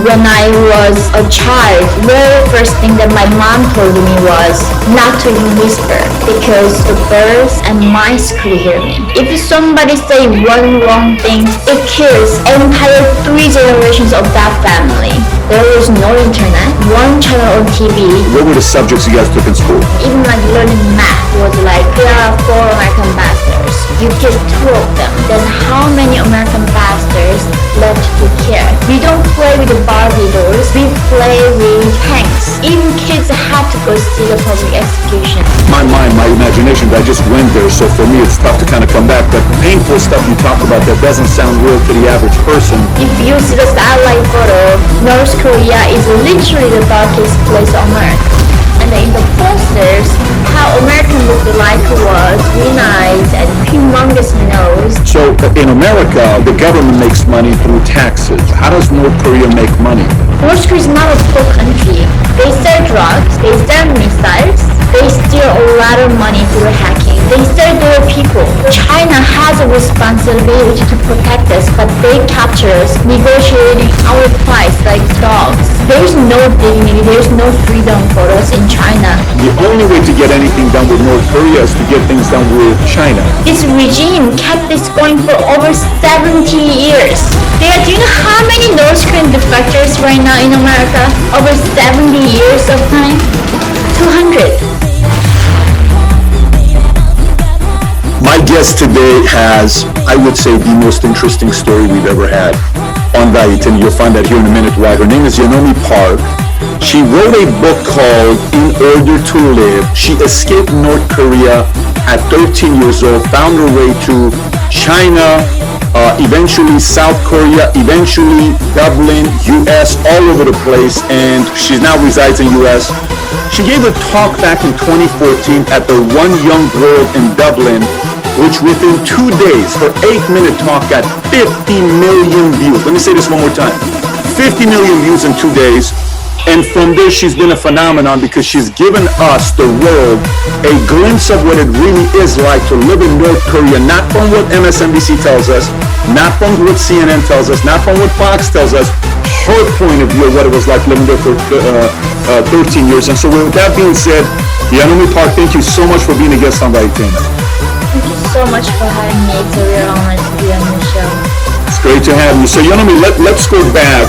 When I was a child, very first thing that my mom told me was not to even whisper because the birds and mice could hear me. If somebody say one wrong thing, it kills entire 3 generations of that family. There was no internet, one channel on TV. What were the subjects you guys took in school? Even like learning math was like, there are 4 American bastards. You kill 2 of them. Then how many American bastards left to care? We don't play with the Barbie dolls, we play with tanks. Even kids have to go see the public execution. My mind, my imagination, I just went there, so for me it's tough to kind of come back. But painful stuff you talk about that doesn't sound real to the average person. If you see the satellite photo, North Korea is literally the darkest place on earth. And in the posters, how American looked like was green eyes and humongous nose. So in America, the government makes money through taxes. How does North Korea make money? North Korea is not a poor country. They sell drugs, they sell missiles, they steal a lot of money through hacking. They sell their people. China has a responsibility to protect us, but they capture us, negotiating our price like dogs. There's no dignity, there's no freedom for us in China. The only way to get anything done with North Korea is to get things done with China. This regime kept this going for over 70 years. Do you know how many North Korean defectors right now in America? Over 70 years of time? 200. My guest today has, I would say, the most interesting story we've ever had on Valiant. You'll find that here in a minute why. Her name is Yeonmi Park. She wrote a book called In Order to Live. She escaped North Korea at 13 years old, found her way to China, eventually South Korea, eventually Dublin, US, all over the place, and she now resides in US. She gave a talk back in 2014 at the One Young World in Dublin, which within 2 days, her 8-minute talk got 50 million views. Let me say this one more time. 50 million views in 2 days. And from there, she's been a phenomenon because she's given us, the world, a glimpse of what it really is like to live in North Korea, not from what MSNBC tells us, not from what CNN tells us, not from what Fox tells us, her point of view of what it was like living there for 13 years. And so with that being said, Yeonmi Park, thank you so much for being a guest on Valiant. Thank you so much for having me. It's a real honor to be on the show. It's great to have you. So Yeonmi, let's go back.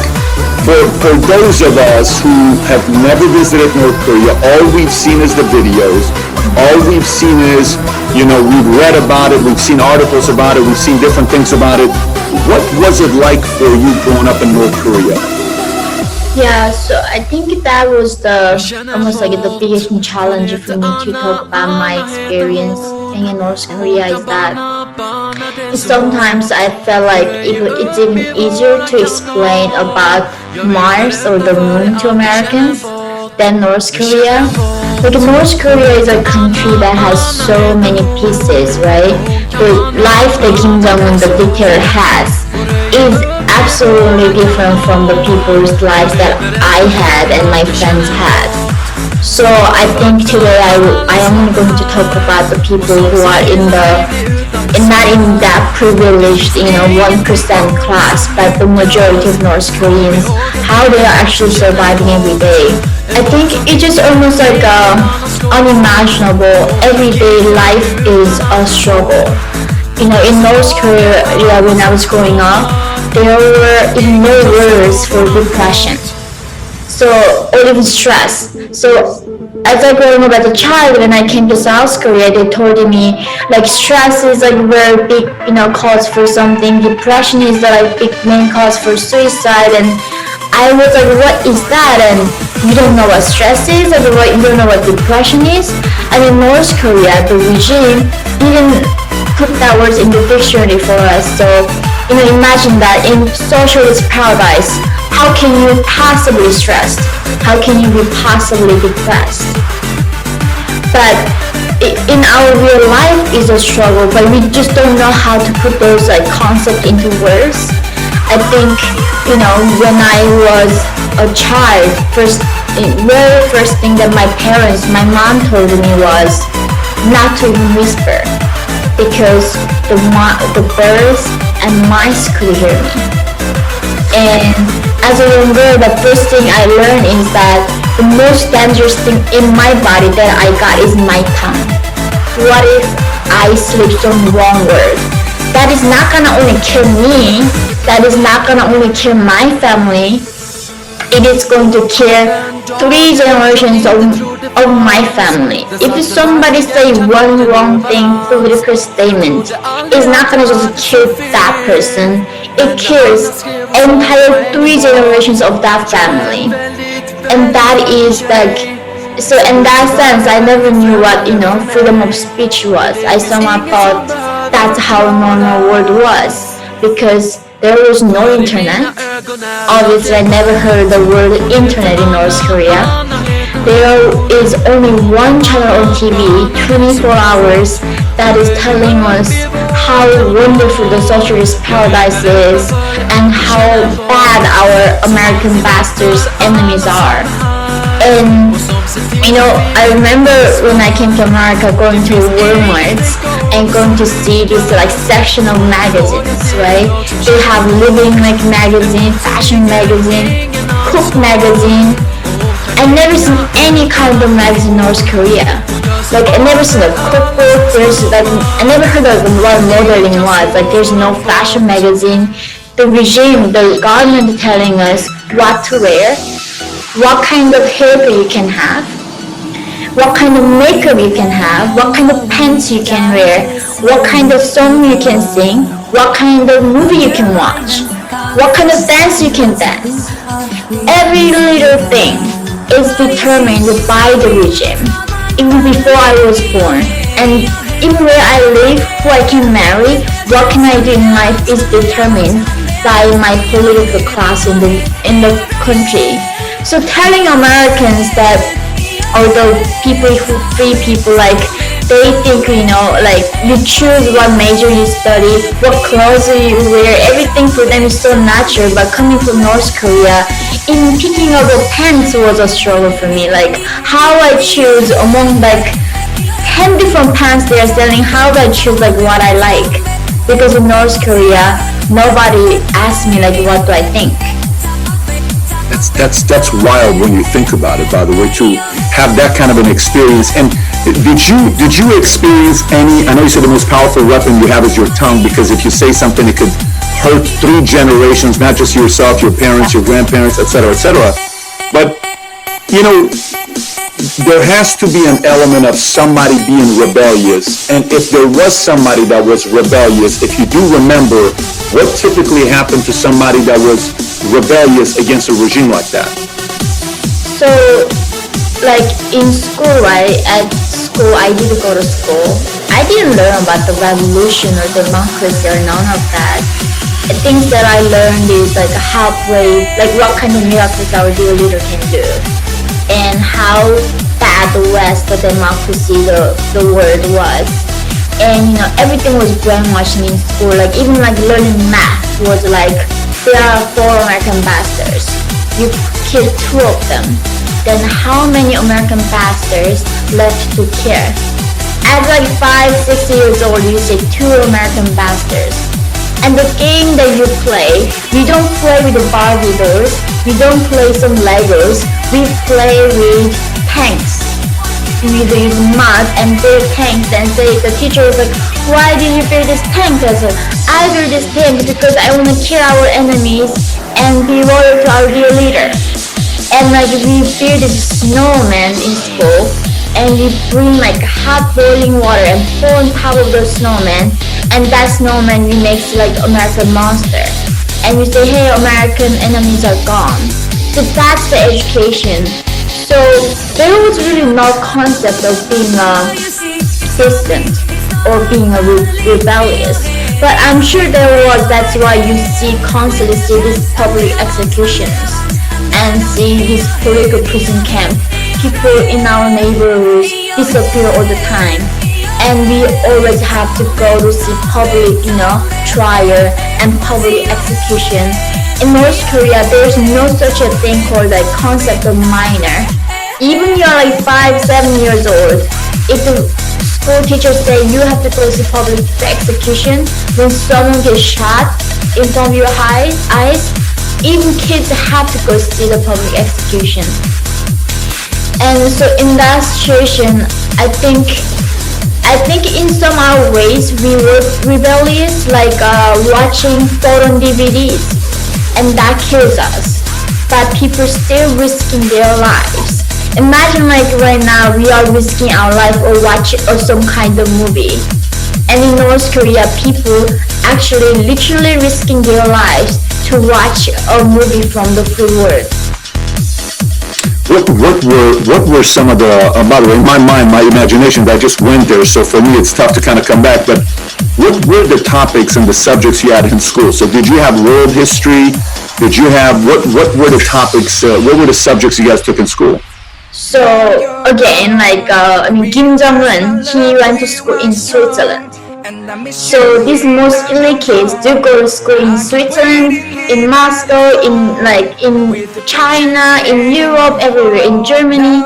For those of us who have never visited North Korea, all we've seen is the videos. All we've seen is, we've read about it, we've seen articles about it, we've seen different things about it. What was it like for you growing up in North Korea? Yeah, so I think that was almost like the biggest challenge for me to talk about my experience being in North Korea is that sometimes I felt like it's even easier to explain about Mars or the moon to Americans than North Korea. Like North Korea is a country that has so many pieces, right? The life that Kim Jong-un, the dictator, has is absolutely different from the people's lives that I had and my friends had. So I think today I am going to talk about the people who are not in that privileged, 1% class, but the majority of North Koreans, how they are actually surviving every day. I think it's just almost like unimaginable. Everyday life is a struggle. In North Korea, when I was growing up, there were even no words for depression. Or even stress. So as I growing up as a child, when I came to South Korea, they told me like stress is like very big, cause for something. Depression is the like big main cause for suicide, and I was like, what is that? And you don't know what stress is, or you don't know what depression is. And in North Korea, the regime didn't put that words in the dictionary for us. So Imagine that in socialist paradise, how can you possibly stressed? How can you be possibly depressed? But in our real life is a struggle, but we just don't know how to put those like concepts into words. I think when I was a child, very first thing that my mom told me was not to whisper because the birds and mice could hear me. And as a young girl, the first thing I learned is that the most dangerous thing in my body that I got is my tongue. What if I slip some wrong word? That is not gonna only kill me, that is not gonna only kill my family, it is going to kill 3 generations of my family. If somebody say one wrong thing, political statement, it's not gonna just kill that person, it kills entire 3 generations of that family. And that is like, so in that sense, I never knew what, freedom of speech was. I somehow thought that's how normal world was, because there was no internet. Obviously, I never heard the word internet in North Korea. There is only one channel on TV, 24 hours, that is telling us how wonderful the socialist paradise is and how bad our American bastards enemies are. And I remember when I came to America, going to Walmart and going to see this like section of magazines, right? They have living like magazine, fashion magazine, cook magazine. I never seen any kind of magazine in North Korea. Like I never seen a cookbook. I never heard of what modeling was. Like there's no fashion magazine. The regime, the government telling us what to wear, what kind of haircut you can have, what kind of makeup you can have, what kind of pants you can wear, what kind of song you can sing, what kind of movie you can watch, what kind of dance you can dance. Every little thing is determined by the regime, even before I was born. And even where I live, who I can marry, what can I do in life is determined by my political class in the country. So telling Americans that, although free people, like they think, like you choose what major you study, what clothes you wear, everything for them is so natural. But coming from North Korea, even picking up a pants was a struggle for me. Like how I choose among like 10 different pants they are selling, how do I choose like what I like? Because in North Korea, nobody asks me like what do I think. That's wild when you think about it, by the way, to have that kind of an experience. And did you experience any, I know you said the most powerful weapon you have is your tongue, because if you say something, it could hurt 3 generations, not just yourself, your parents, your grandparents, etc., etc. But, there has to be an element of somebody being rebellious. And if there was somebody that was rebellious, if you do remember, what typically happened to somebody that was rebellious against a regime like that? So, like in school, right? At school, I did go to school. I didn't learn about the revolution or democracy or none of that. The things that I learned is like how brave, like what kind of miracles our dear leader can do, and how bad the West, the democracy, the world was. And everything was brainwashing in school. Like even like learning math was like, there are 4 American bastards. You kill 2 of them. Then how many American bastards left to kill? At like 5-6 years old, you say 2 American bastards. And the game that you play, we don't play with the Barbie dolls, we don't play some Legos, we play with tanks. We use mud and build tanks and say, the teacher was like, why did you build this tank? I said, I built this tank because I want to kill our enemies and be loyal to our dear leader. And like we build this snowman in school, and we bring like hot boiling water and pour on top of the snowman, and that snowman we make like American monster. And we say, hey, American enemies are gone. So that's the education. So there was really no concept of being distant or being rebellious. But I'm sure there was. That's why you constantly see these public executions and see this political prison camp. People in our neighborhoods disappear all the time, and we always have to go to see public, trial and public execution. In North Korea, there's no such a thing called like concept of minor. Even you're like 5, 7 years old, if the school teacher say you have to go to public execution when someone gets shot in front of your eyes, even kids have to go see the public execution. And so in that situation, I think in some other ways we were rebellious, like watching foreign DVDs, and that kills us. But people still risking their lives. Imagine like right now we are risking our life or watching or some kind of movie. And in North Korea, people actually literally risking their lives to watch a movie from the free world. What were some of the, by the way, in my mind, my imagination, I just went there, so for me it's tough to kind of come back, but what were the topics and the subjects you had in school? So did you have world history? Did you have, what were the topics, what were the subjects you guys took in school? So again, Kim Jong-un, he went to school in Switzerland. So these most elite kids do go to school in Switzerland, in Moscow, in China, in Europe, everywhere, in Germany.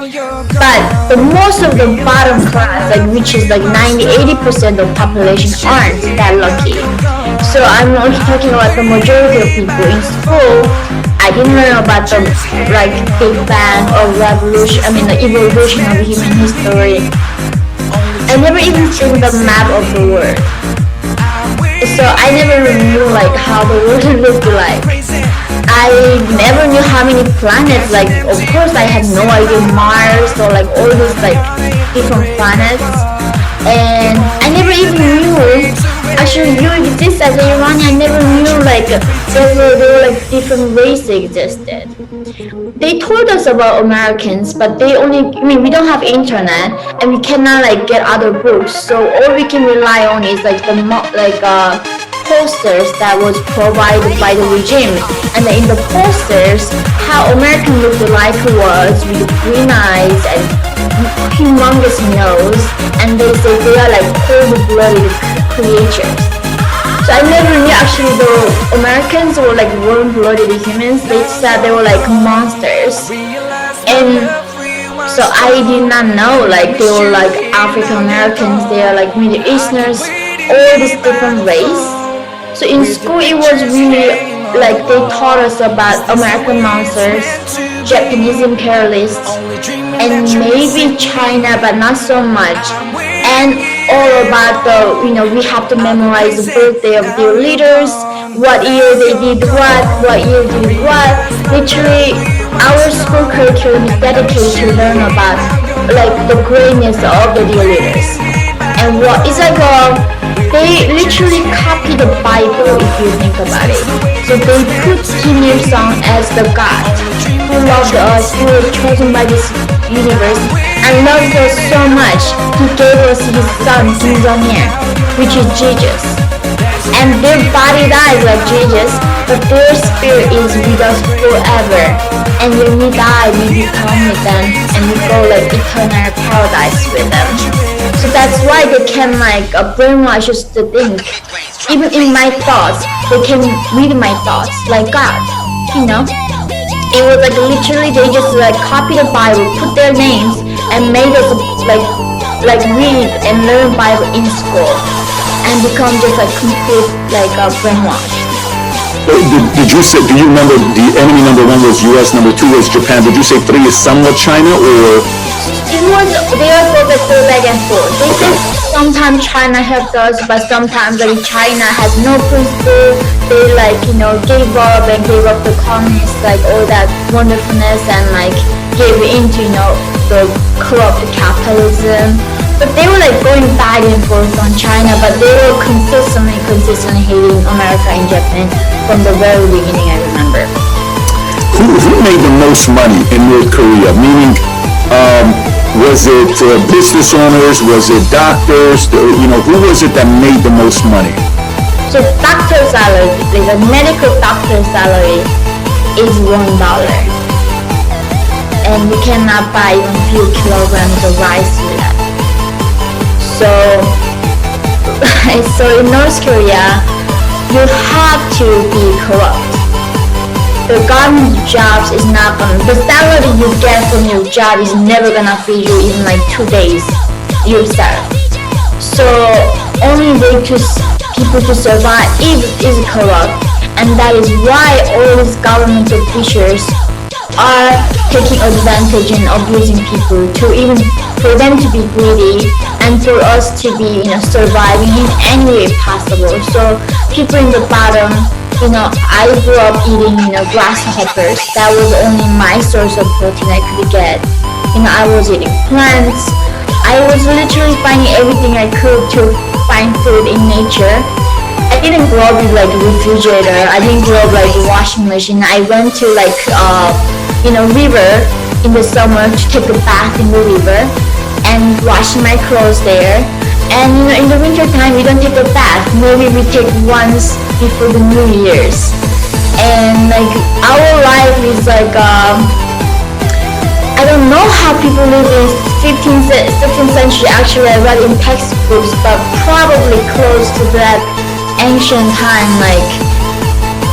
But the most of the bottom class, which is 90-80% of population, aren't that lucky. So I'm only talking about the majority of people in school. I didn't learn about the Big Bang or revolution. The evolution of human history. I never even seen the map of the world. So I never knew how the world looked like. I never knew how many planets. Of course I had no idea Mars or all these different planets. And I never even knew actually you exist as a Iranian. I never knew there were different races existed. They told us about Americans, but they only, we don't have internet and we cannot get other books. So all we can rely on is the posters that was provided by the regime. And in the posters, how American looked like was with green eyes and humongous nose, and they say they are cold-blooded creatures. So I never knew actually the Americans were warm-blooded humans. They said they were monsters. And so I did not know they were African Americans, they are Middle Easterners, all these different race. So in school it was really they taught us about American monsters, Japanese imperialists, and maybe China, but not so much. And all about we have to memorize the birthday of their leaders, what year they did what year they did what. Literally, our school curriculum is dedicated to learn about the greatness of the dear leaders. And what is they literally copy the Bible if you think about it. So they put Kim Il-sung as the God who loved us, who was chosen by this universe and loved us so much. He gave us his son Kim Jong-il, which is Jesus. And their body dies like Jesus, but their spirit is with us forever. And when we die, we become with them and we go eternal paradise with them. So that's why they can brainwash us to think. Even in my thoughts, they can read my thoughts like God. It was literally they just copy the Bible, put their names, and made us read and learn Bible in school, and become just complete brainwash. Did you say? Do you remember the enemy number 1 was U.S., number 2 was Japan? Did you say 3 is somewhat China, or? It was they are go back and forth. They said sometimes China helped us, but sometimes China has no principle. They gave up the communists all that wonderfulness and gave into the corrupt capitalism. But they were going back and forth on China, but they were consistently hating America and Japan from the very beginning. I remember. Who made the most money in North Korea? Meaning, was it business owners? Was it doctors? Who was it that made the most money? So doctor salary, like a medical doctor salary, is $1, and you cannot buy even few kilograms of rice with that. So, so in North Korea, you have to be corrupt. The government jobs is not gonna, the salary you get from your job is never gonna feed you even like 2 days yourself. So only way to people to survive is corrupt, and that is why all these government officials are taking advantage and abusing people to even for them to be greedy and for us to be surviving in any way possible. So people in the bottom, I grew up eating grasshoppers. That was only my source of protein I could get. I was eating plants. I was literally finding everything I could to find food in nature. I didn't grow up with like a refrigerator. I didn't grow up like a washing machine. I went to like river in the summer to take a bath in the river and wash my clothes there. And in the winter time we don't take a bath. Maybe we take once before the New Year's. And like our life is like I don't know how people live in 15th, 16th century. Actually, I read in textbooks, but probably close to that ancient time. Like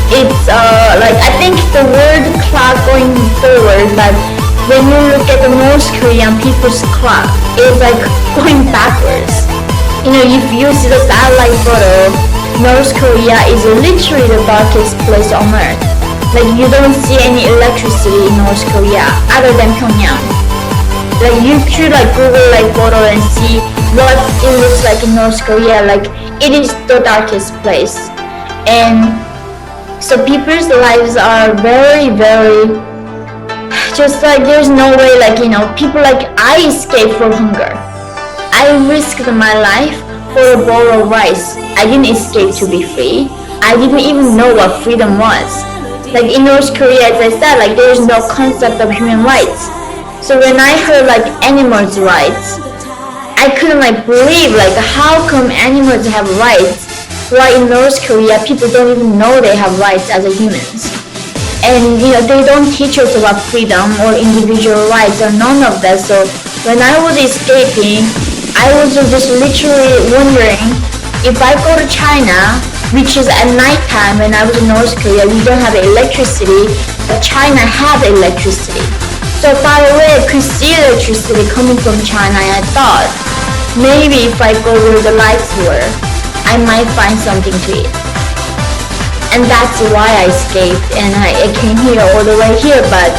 it's like I think the word clock going forward, but when you look at the North Korean people's clock, it's like going backwards. If you see the satellite photo, North Korea is literally the darkest place on earth. Like you don't see any electricity in North Korea other than Pyongyang. Like you should like Google like photo and see what it looks like in North Korea. Like it is the darkest place, and so people's lives are very, very just like there's no way like people like I escaped from hunger. I risked my life for a bowl of rice. I didn't escape to be free. I didn't even know what freedom was. Like in North Korea, as I said, like there is no concept of human rights. So when I heard like animals' rights, I couldn't like believe like how come animals have rights while in North Korea people don't even know they have rights as a humans. And they don't teach us about freedom or individual rights or none of that. So when I was escaping, I was just literally wondering if I go to China, which is at nighttime. When I was in North Korea, we don't have electricity, but China has electricity. So far away, I could see electricity coming from China, and I thought, maybe if I go where the lights were, I might find something to eat. And that's why I escaped, and I came here all the way here, but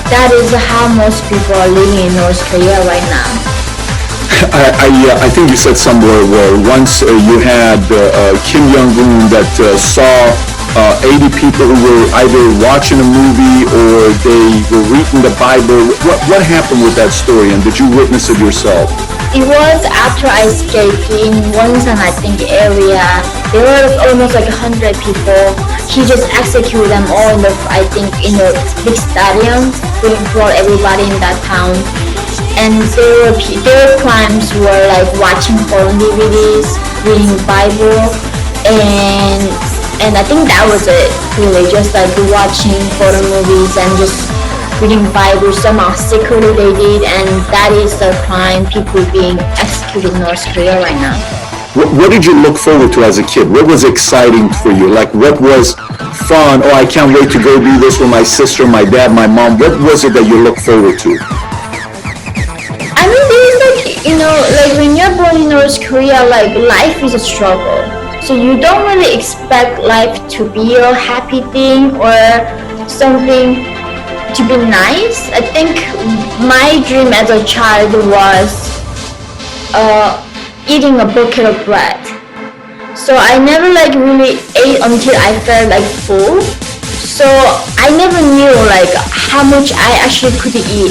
that is how most people are living in North Korea right now. I think you said somewhere where once you had Kim Jong-un that saw 80 people who were either watching a movie or they were reading the Bible. What happened with that story, and did you witness it yourself? It was after I escaped in Wonsan, I think, area. There were almost like 100 people. He just executed them all in the big stadium, for everybody in that town. And their crimes were like watching porn DVDs, reading Bible, and I think that was it, really, just like watching porn movies and just reading Bible. Somehow secretly they did, and that is the crime people being executed in North Korea right now. What did you look forward to as a kid? What was exciting for you? Like what was fun? Oh, I can't wait to go do this with my sister, my dad, my mom. What was it that you looked forward to? I mean, there's like when you're born in North Korea, like life is a struggle. So you don't really expect life to be a happy thing or something to be nice. I think my dream as a child was eating a bucket of bread. So I never like really ate until I felt like full. So I never knew like how much I actually could eat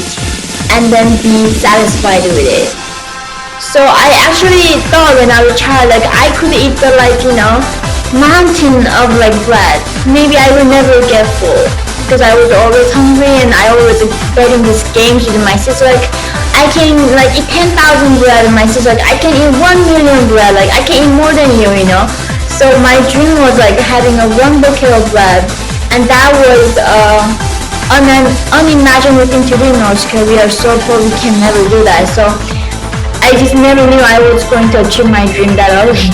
and then be satisfied with it. So I actually thought when I was a child like I could eat the mountain of like bread. Maybe I will never get full because I was always hungry and I always betting these games with my sister. Like I can like eat 10,000 bread, and my sister like I can eat 1 million bread. Like I can eat more than you. So my dream was like having a one bouquet of love, and that was an unimaginable thing to do in North Korea. We are so poor, we can never do that. So I just never knew I was going to achieve my dream that early.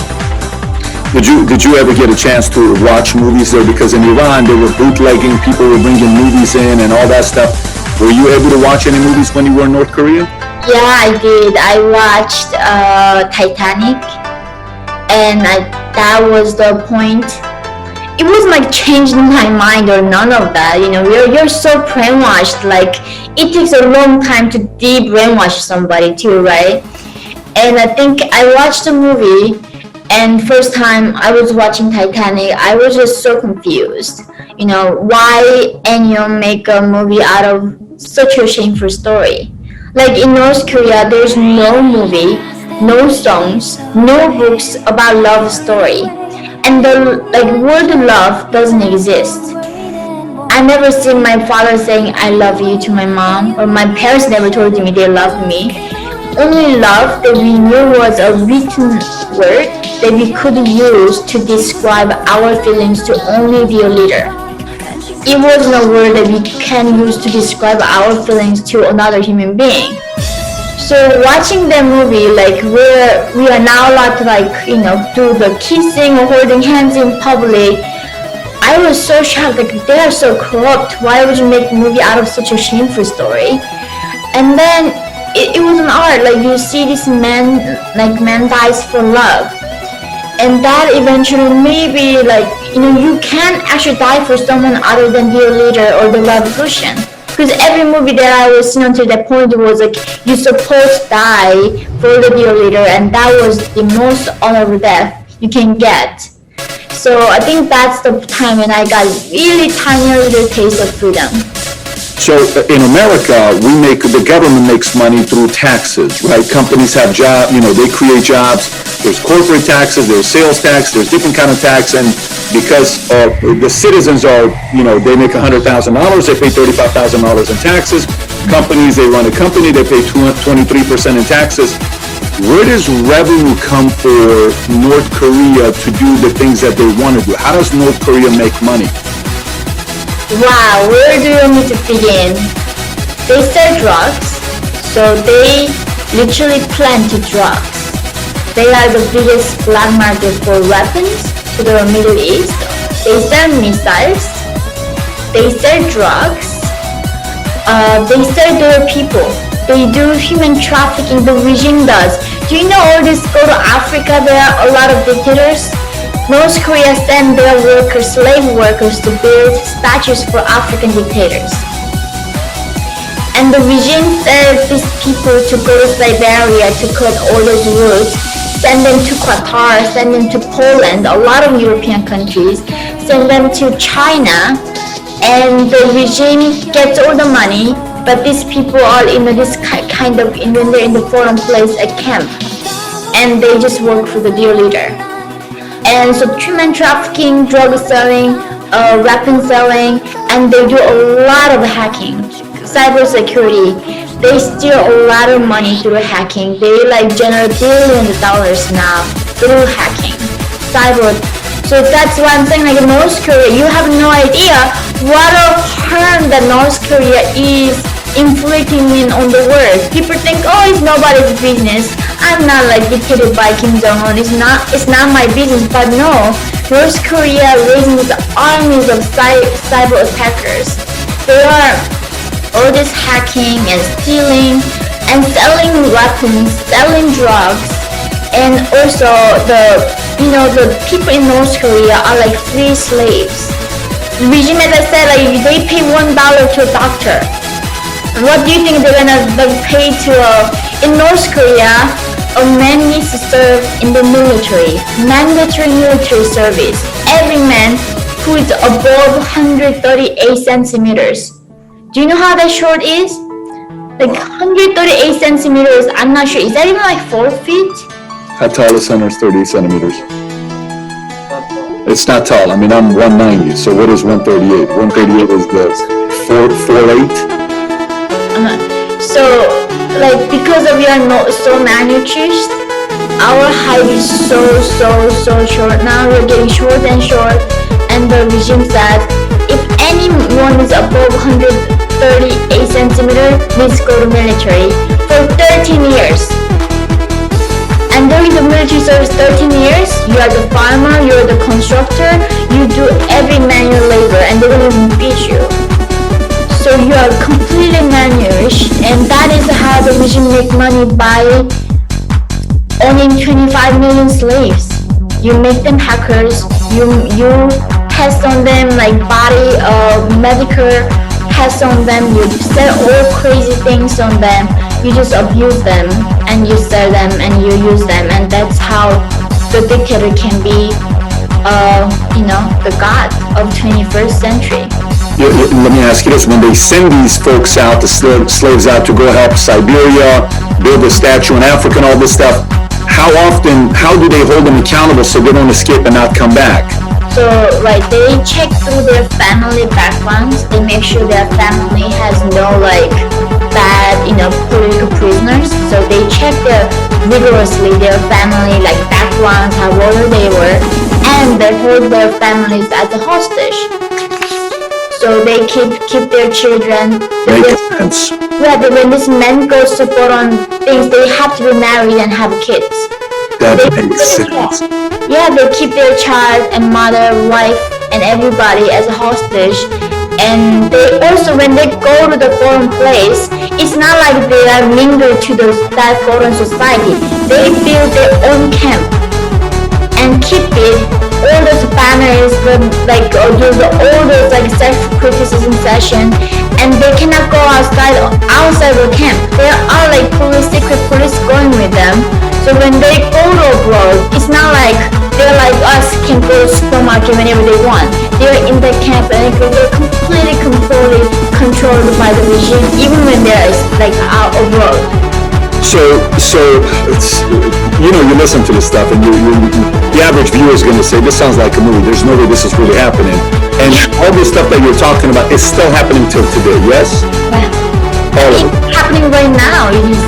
Did you ever get a chance to watch movies there? Because in Iran they were bootlegging, people were bringing movies in and all that stuff. Were you able to watch any movies when you were in North Korea? Yeah, I did. I watched Titanic, and that was the point. It wasn't like changing my mind or none of that. You know, you're so brainwashed. Like it takes a long time to de-brainwash somebody too, right? And I think I watched the movie, and first time I was watching Titanic, I was just so confused. You know, why Yeonmi make a movie out of such a shameful story? Like in North Korea, there's no movie, no songs, no books about love story, and the like word love doesn't exist. I never seen my father saying I love you to my mom, or my parents never told me they loved me. Only love that we knew was a written word that we could use to describe our feelings to only the leader. It wasn't a word that we can use to describe our feelings to another human being. So watching that movie, like we are now allowed to do the kissing or holding hands in public. I was so shocked, like they are so corrupt. Why would you make a movie out of such a shameful story? And then it was an art. Like you see this man dies for love, and that eventually maybe you can't actually die for someone other than your leader or the love person. Because every movie that I was seeing until that point was like you're supposed to die for the dear leader, and that was the most honorable death you can get. So I think that's the time when I got really tiny little taste of freedom. So in America, the government makes money through taxes, right? Companies have jobs, they create jobs. There's corporate taxes, there's sales tax, there's different kind of tax, and because the citizens are, they make $100,000, they pay $35,000 in taxes. Companies, they run a company, they pay 23% in taxes. Where does revenue come for North Korea to do the things that they want to do? How does North Korea make money? Wow, where do you need to begin? They sell drugs, so they literally plant drugs. They are the biggest black market for weapons to the Middle East. They sell missiles, they sell drugs, they sell their people. They do human trafficking, the regime does. Do you know all this go to Africa? There are a lot of dictators. North Korea sent their workers, slave workers, to build statues for African dictators. And the regime sent these people to go to Siberia to cut all those woods, send them to Qatar, send them to Poland, a lot of European countries, send them to China, and the regime gets all the money, but these people are in this kind of, when they're in the foreign place, a camp, and they just work for the dear leader. And so human trafficking, drug selling, weapon selling, and they do a lot of hacking, cyber security. They steal a lot of money through hacking. They generate billions of dollars now through hacking, cyber. So that's why I'm saying in North Korea, you have no idea what a harm that North Korea is inflicting on the world. People think, oh, it's nobody's business. I'm not dictated by Kim Jong-un. It's not my business. But no, North Korea raising these armies of cyber attackers. They are all this hacking and stealing and selling weapons, selling drugs, and also the people in North Korea are like free slaves. The regime, as I said, they pay $1 to a doctor. What do you think they're gonna pay to in North Korea? A man needs to serve in the military, mandatory military service. Every man who is above 138 centimeters. Do you know how that short is? 138 centimeters, I'm not sure. Is that even 4 feet? How tall is 130 centimeters? It's not tall. I mean, I'm 190, so what is 138? 138 is the 4'8"? So, because of we are not so malnourished, our height is so short now. We're getting short and short, and the regime said if anyone is above 138 centimeter, please go to military for 13 years. And during the military service 13 years, you are the farmer, you are the constructor, you do every manual labor, and they don't even beat you. So you are completely malnourished, and that is how the regime make money by owning 25 million slaves. You make them hackers, you test on them like body medical tests on them, you sell all crazy things on them, you just abuse them and you sell them and you use them, and that's how the dictator can be the god of 21st century. Let me ask you this: when they send these folks out, the slaves out to go help Siberia, build a statue in Africa and all this stuff, how do they hold them accountable so they don't escape and not come back? So, right, they check through their family backgrounds. They make sure their family has no bad, political prisoners. So they check rigorously their family backgrounds, how old they were, and they hold their families as a hostage. So they keep their children. Makes sense. Yeah, when this man goes to foreign things, they have to be married and have kids. That makes sense. Yeah, they keep their child and mother, wife, and everybody as a hostage. And they also, when they go to the foreign place, it's not like they are mingled to that foreign society. They build their own camp and keep it. All those banners, all those self-criticism session, and they cannot go outside the camp. There are secret police going with them. So when they go to abroad, it's not like they're like us, can go to the supermarket whenever they want. They're in the camp and they're completely controlled by the regime, even when they're out abroad. So you listen to this stuff, and the average viewer is going to say, this sounds like a movie. There's no way this is really happening. And all this stuff that you're talking about is still happening till today, yes? Yeah. It's happening right now. It is.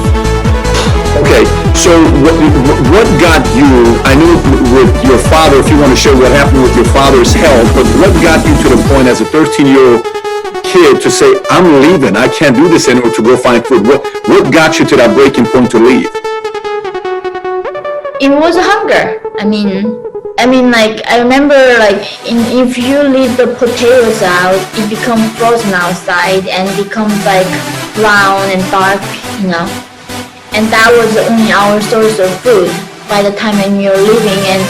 Okay, so what got you, I know with your father, if you want to share what happened with your father's health, but what got you to the point as a 13-year-old kid to say, I'm leaving, I can't do this anymore, to go find food? What got you to that breaking point to leave? It was hunger. I remember if you leave the potatoes out, it becomes frozen outside and becomes brown and dark, and that was only our source of food by the time when we were leaving. And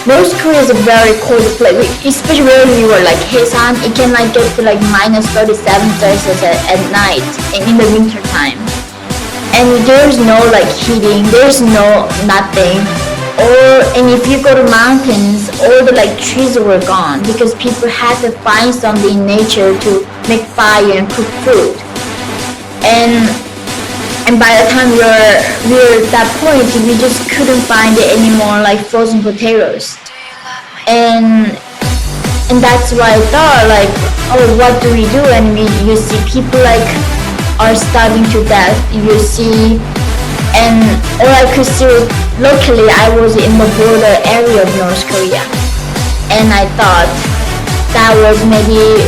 North Korea is a very cold place, especially when we were Haesan. It can get to minus 37 Celsius at night in the winter time, and there's no heating, there's no nothing. And if you go to mountains, all the trees were gone because people had to find something in nature to make fire and cook food. And by the time we were at that point, we just couldn't find it anymore, frozen potatoes. And that's why I thought what do we do? And you see people are starving to death. You see, and all I could see, luckily I was in the border area of North Korea, and I thought that was maybe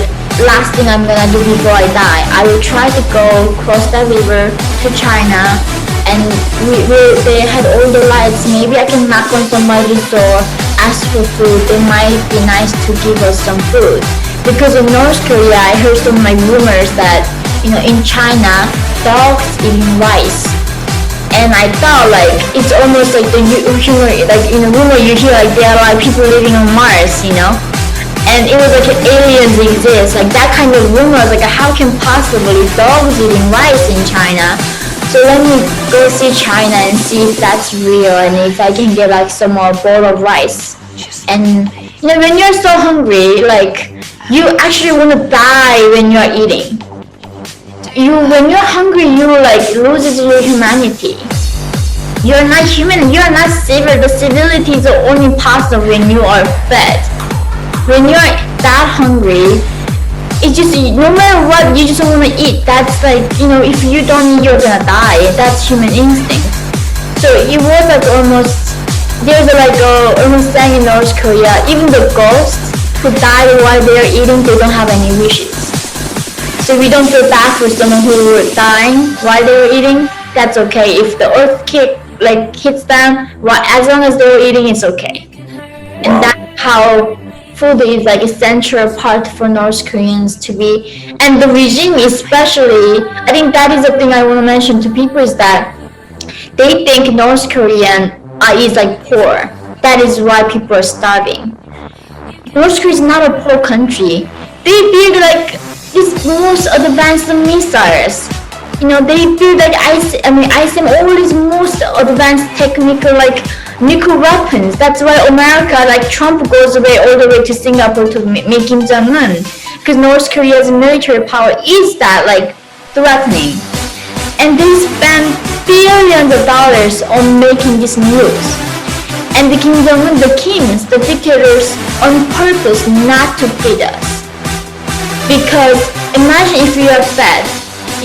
last thing I'm gonna do before I die. I will try to go cross that river to China, and they had all the lights. Maybe I can knock on somebody's door, ask for food. They might be nice to give us some food. Because in North Korea, I heard some rumors that in China, dogs eating rice. And I thought it's almost the humor, in a rumor you hear there are people living on Mars, and it was aliens exist, that kind of rumor. How can possibly dogs eating rice in China? So let me go see China and see if that's real, and if I can get some more bowl of rice. And when you're so hungry, you actually want to die when you're eating. When you're hungry, you loses your humanity. You're not human, you're not civil. The civility is only possible when you are fed. When you're that hungry, it's just, no matter what, you just want to eat. That's if you don't eat, you're gonna die. That's human instinct. So it was almost there's like a almost saying in North Korea, even the ghosts who died while they're eating, they don't have any wishes. So we don't feel bad for someone who were dying while they were eating. That's okay. If the earthquake like hits them, as long as they were eating, it's okay. And that's how food is like a central part for North Koreans to be. And the regime especially, I think that is the thing I want to mention to people is that they think North Korean is like poor. That is why people are starving. North Korea is not a poor country. They build like these most advanced missiles. You know, they build like ICM, all these most advanced technical like nuclear weapons. That's why America, like Trump goes away all the way to Singapore to meet Kim Jong-un. Because North Korea's military power is that like threatening. And they spend billions of dollars on making these nukes. And the Kim Jong-un, the kings, the dictators, on purpose not to feed us. Because imagine if you are fed,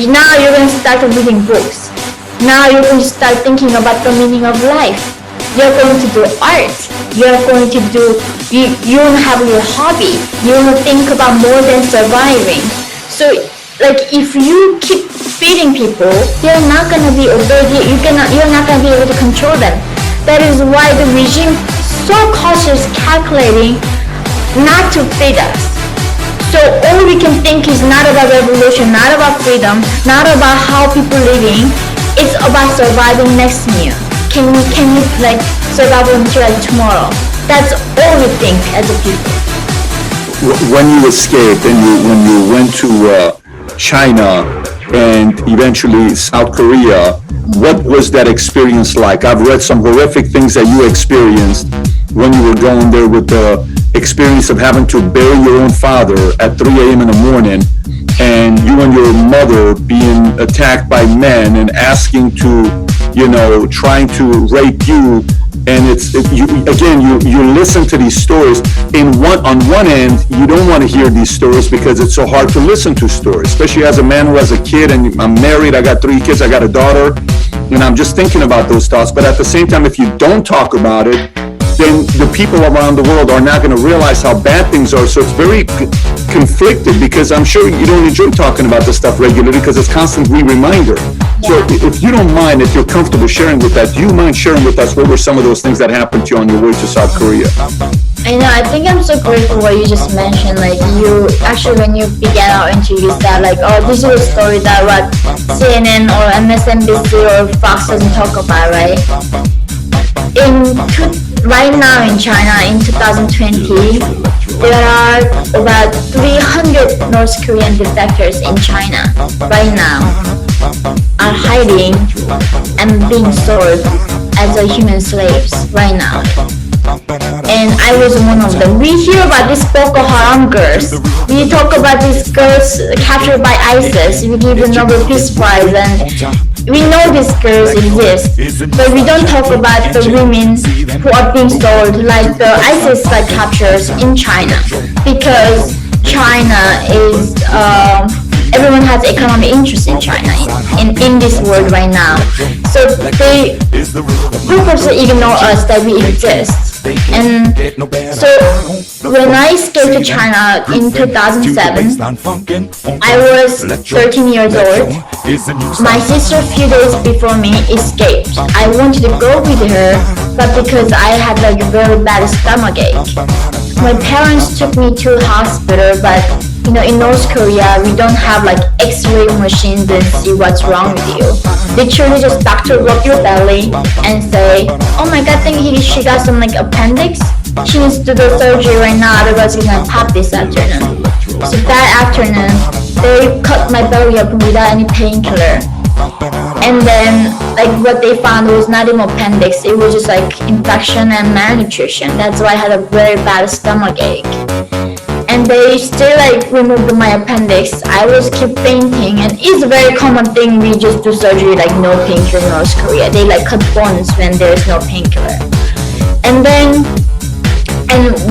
now you're going to start reading books. Now you're going to start thinking about the meaning of life. You're going to do art. You're going to do, you want to have your hobby. You want to think about more than surviving. So like if you keep feeding people, they're not going to be obedient. You're not going to be able to control them. That is why the regime so cautious, calculating not to feed us. So all we can think is not about revolution, not about freedom, not about how people living. It's about surviving next meal. Can we like survive until like tomorrow? That's all we think as a people. When you escaped and when you went to China and eventually South Korea, what was that experience like? I've read some horrific things that you experienced when you were going there, with the experience of having to bury your own father at 3 a.m. in the morning, and you and your mother being attacked by men and asking to, trying to rape you. And you listen to these stories. On one end, you don't want to hear these stories because it's so hard to listen to stories, especially as a man who has a kid, and I'm married, I got 3 kids, I got a daughter, and I'm just thinking about those thoughts. But at the same time, if you don't talk about it, then the people around the world are not going to realize how bad things are. So it's very conflicted, because I'm sure you don't enjoy talking about this stuff regularly because it's constantly reminder. So if you don't mind, if you're comfortable sharing with us, do you mind sharing with us what were some of those things that happened to you on your way to South Korea? I know, I think I'm so grateful what you just mentioned. Like you, actually when you began our interview, you said like, oh, this is a story that what CNN or MSNBC or Fox doesn't talk about, right? Right now in China in 2020, there are about 300 North Korean defectors in China right now are hiding and being sold as a human slaves right now. And I was one of them. We hear about these Boko Haram girls. We talk about these girls captured by ISIS. We give the Nobel Peace Prize, and we know these girls exist, but we don't talk about the women who are being sold like the ISIS captures in China, because China is everyone has economic interest in China in this world right now. So they purposely ignore us that we exist. And so when I escaped to China in 2007, I was 13 years old. My sister a few days before me escaped. I wanted to go with her, but because I had like a very bad stomachache. My parents took me to a hospital, but in North Korea, we don't have like X-ray machines and see what's wrong with you. Literally just doctor rub your belly and say, oh my god, I think she got some like appendix. She needs to do the surgery right now, otherwise she's gonna pop this afternoon. So that afternoon, they cut my belly open without any painkiller. And then like what they found was not even appendix, it was just like infection and malnutrition. That's why I had a very bad stomach ache. And they still like removed my appendix. I was keep fainting, and it's a very common thing. We just do surgery like no painkiller in North Korea. They like cut bones when there's no painkiller. And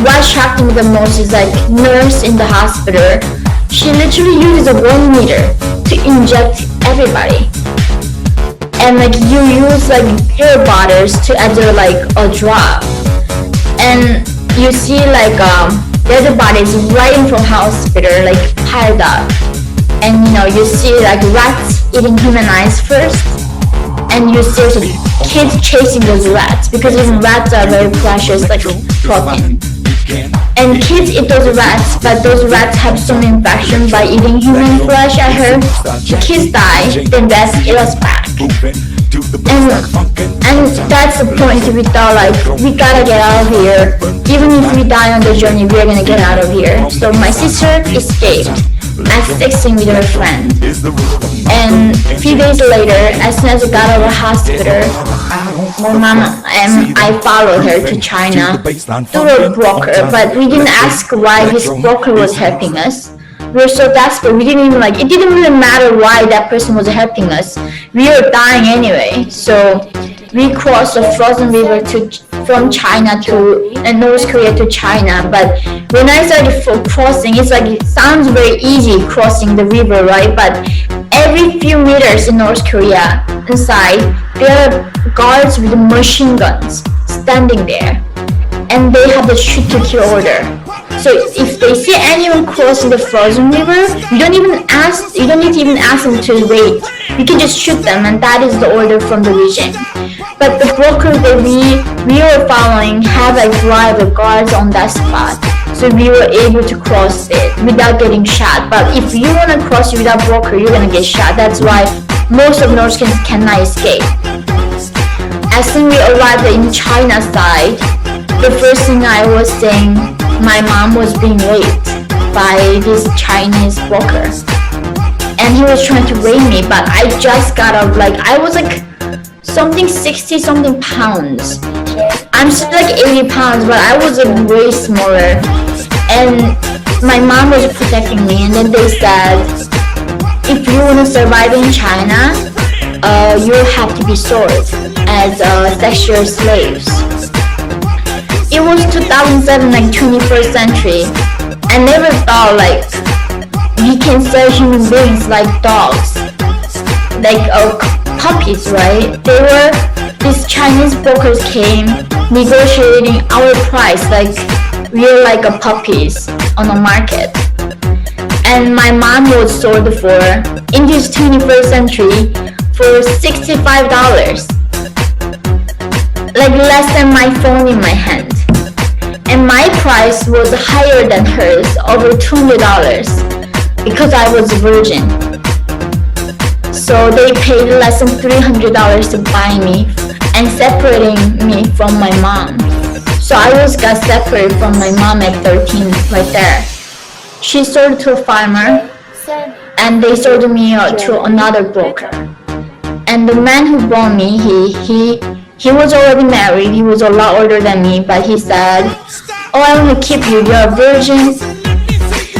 what shocked me the most is like nurse in the hospital. She literally uses a 1 meter to inject everybody. and like you use like beer bottles to enter like a drop, and you see like dead bodies right in front of hospital like piled up, and you see like rats eating human eyes first, and you see like, kids chasing those rats because even rats are very precious like protein. And kids eat those rats, but those rats have some infection by eating human flesh. I heard the kids die, then rats eat us back. And that's the point. We thought like we gotta get out of here. Even if we die on the journey, we're gonna get out of here. So my sister escaped at 16 with her friend. And a few days later, as soon as I got out of the hospital, my mom and I followed her to China through a broker, but we didn't ask why this broker was helping us. We were so desperate, we didn't even it didn't really matter why that person was helping us. We were dying anyway, so we crossed the frozen river from China to North Korea to China. But when I started crossing, it sounds very easy crossing the river, right? But every few meters in North Korea inside, there are guards with machine guns standing there, and they have the shoot to kill order. So if they see anyone crossing the frozen river, you don't need to even ask them to wait. You can just shoot them, and that is the order from the regime. But the broker that we were following had like driver guards on that spot, so we were able to cross it without getting shot. But if you want to cross it without broker, you're gonna get shot. That's why most of North Koreans cannot escape. As soon as we arrived in China side, the first thing I was saying, my mom was being raped by this Chinese broker, and he was trying to rape me. But I just got up, like I was like 60 something pounds. I'm still like 80 pounds, but I was like way smaller. And my mom was protecting me, and then they said, if you want to survive in China, you have to be sold as sexual slaves. It was 2007, like 21st century. I never thought like we can sell human beings like dogs, like puppies, right? These Chinese brokers came negotiating our price like we're like puppies on the market. And my mom was sold for, in this 21st century, for $65. Like less than my phone in my hand. And my price was higher than hers, over $200, because I was a virgin. So they paid less than $300 to buy me and separating me from my mom. So I got separated from my mom at 13, right there. She sold to a farmer, and they sold me to another broker. And the man who bought me, he was already married. He was a lot older than me, but he said, "Oh, I want to keep you. You're a virgin."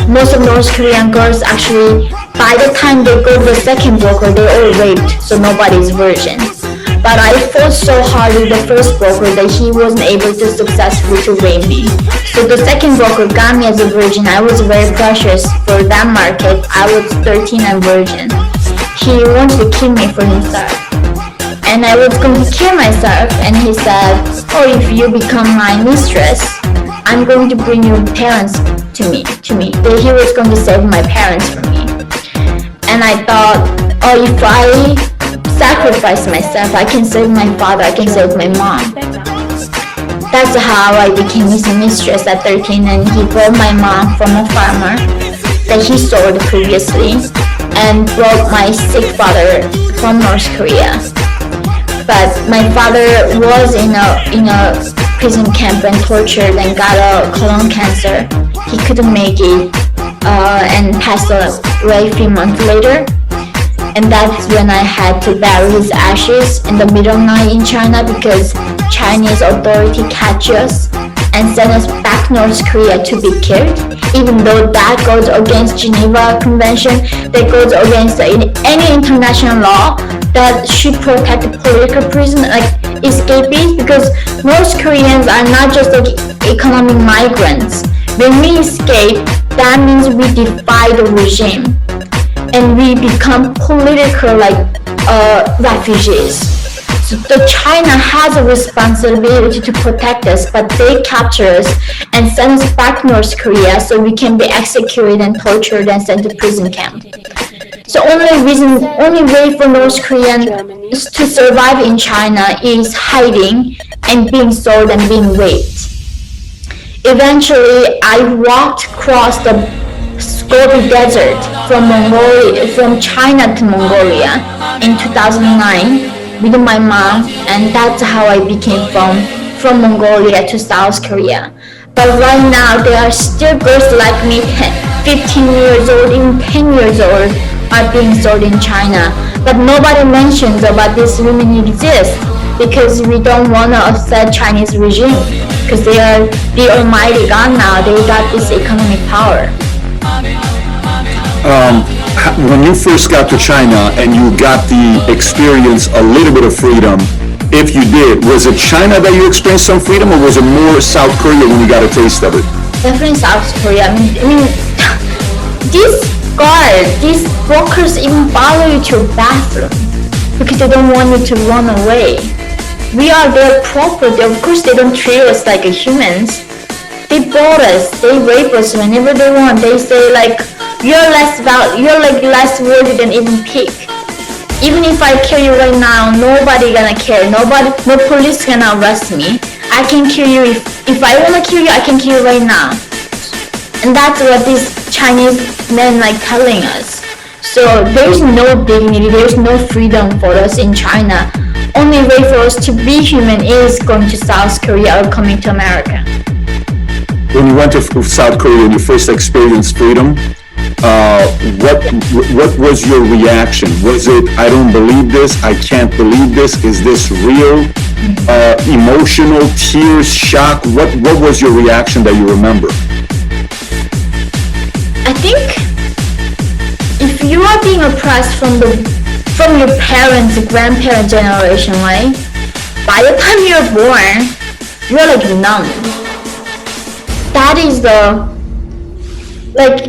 Most of North Korean girls actually, by the time they go to the second broker, they're all raped, so nobody's virgin. But I fought so hard with the first broker that he wasn't able to successfully to rape me. So the second broker got me as a virgin. I was very precious for that market. I was 13 and virgin. He wanted to kill me for himself. And I was going to kill myself, and he said, "Oh, if you become my mistress, I'm going to bring your parents to me. That he was going to save my parents from me." And I thought, oh, if I sacrifice myself, I can save my father, I can save my mom. That's how I became his mistress at 13, and he brought my mom from a farmer that he sold previously, and brought my sick father from North Korea. But my father was in a prison camp and tortured and got a colon cancer. He couldn't make it and passed away a few months later. And that's when I had to bury his ashes in the middle of the night in China, because Chinese authority catch us and send us back North Korea to be killed, even though that goes against Geneva Convention, that goes against any international law that should protect political prisoners, like escapees, because North Koreans are not just like economic migrants. When we escape, that means we defy the regime, and we become political like refugees. So the China has a responsibility to protect us, but they capture us and send us back to North Korea so we can be executed and tortured and sent to prison camp. So only way for North Koreans to survive in China is hiding and being sold and being raped. Eventually, I walked across the Gobi Desert from China to Mongolia in 2009 with my mom, and that's how I became from Mongolia to South Korea. But right now, there are still girls like me, 15 years old, even 10 years old, are being sold in China. But nobody mentions about these women exist because we don't want to upset Chinese regime because they are the almighty God now. They got this economic power. When you first got to China and you got the experience a little bit of freedom, if you did, was it China that you experienced some freedom, or was it more South Korea when you got a taste of it? Definitely South Korea. I mean these workers even follow you to your bathroom because they don't want you to run away. We are their property. Of course, they don't treat us like humans. They bought us. They rape us whenever they want. They say like, you're less worthy than even pig. Even if I kill you right now, nobody gonna care. No police gonna arrest me. I can kill you if I wanna kill you. I can kill you right now. And that's what these Chinese men like telling us. So there's no dignity. There's no freedom for us in China. Only way for us to be human is going to South Korea or coming to America. When you went to South Korea and you first experienced freedom, what was your reaction? Was it, I don't believe this, I can't believe this, is this real? Emotional, tears, shock? What was your reaction that you remember? I think if you are being oppressed from your parents, grandparent generation, right? By the time you're born, you're like numb. That is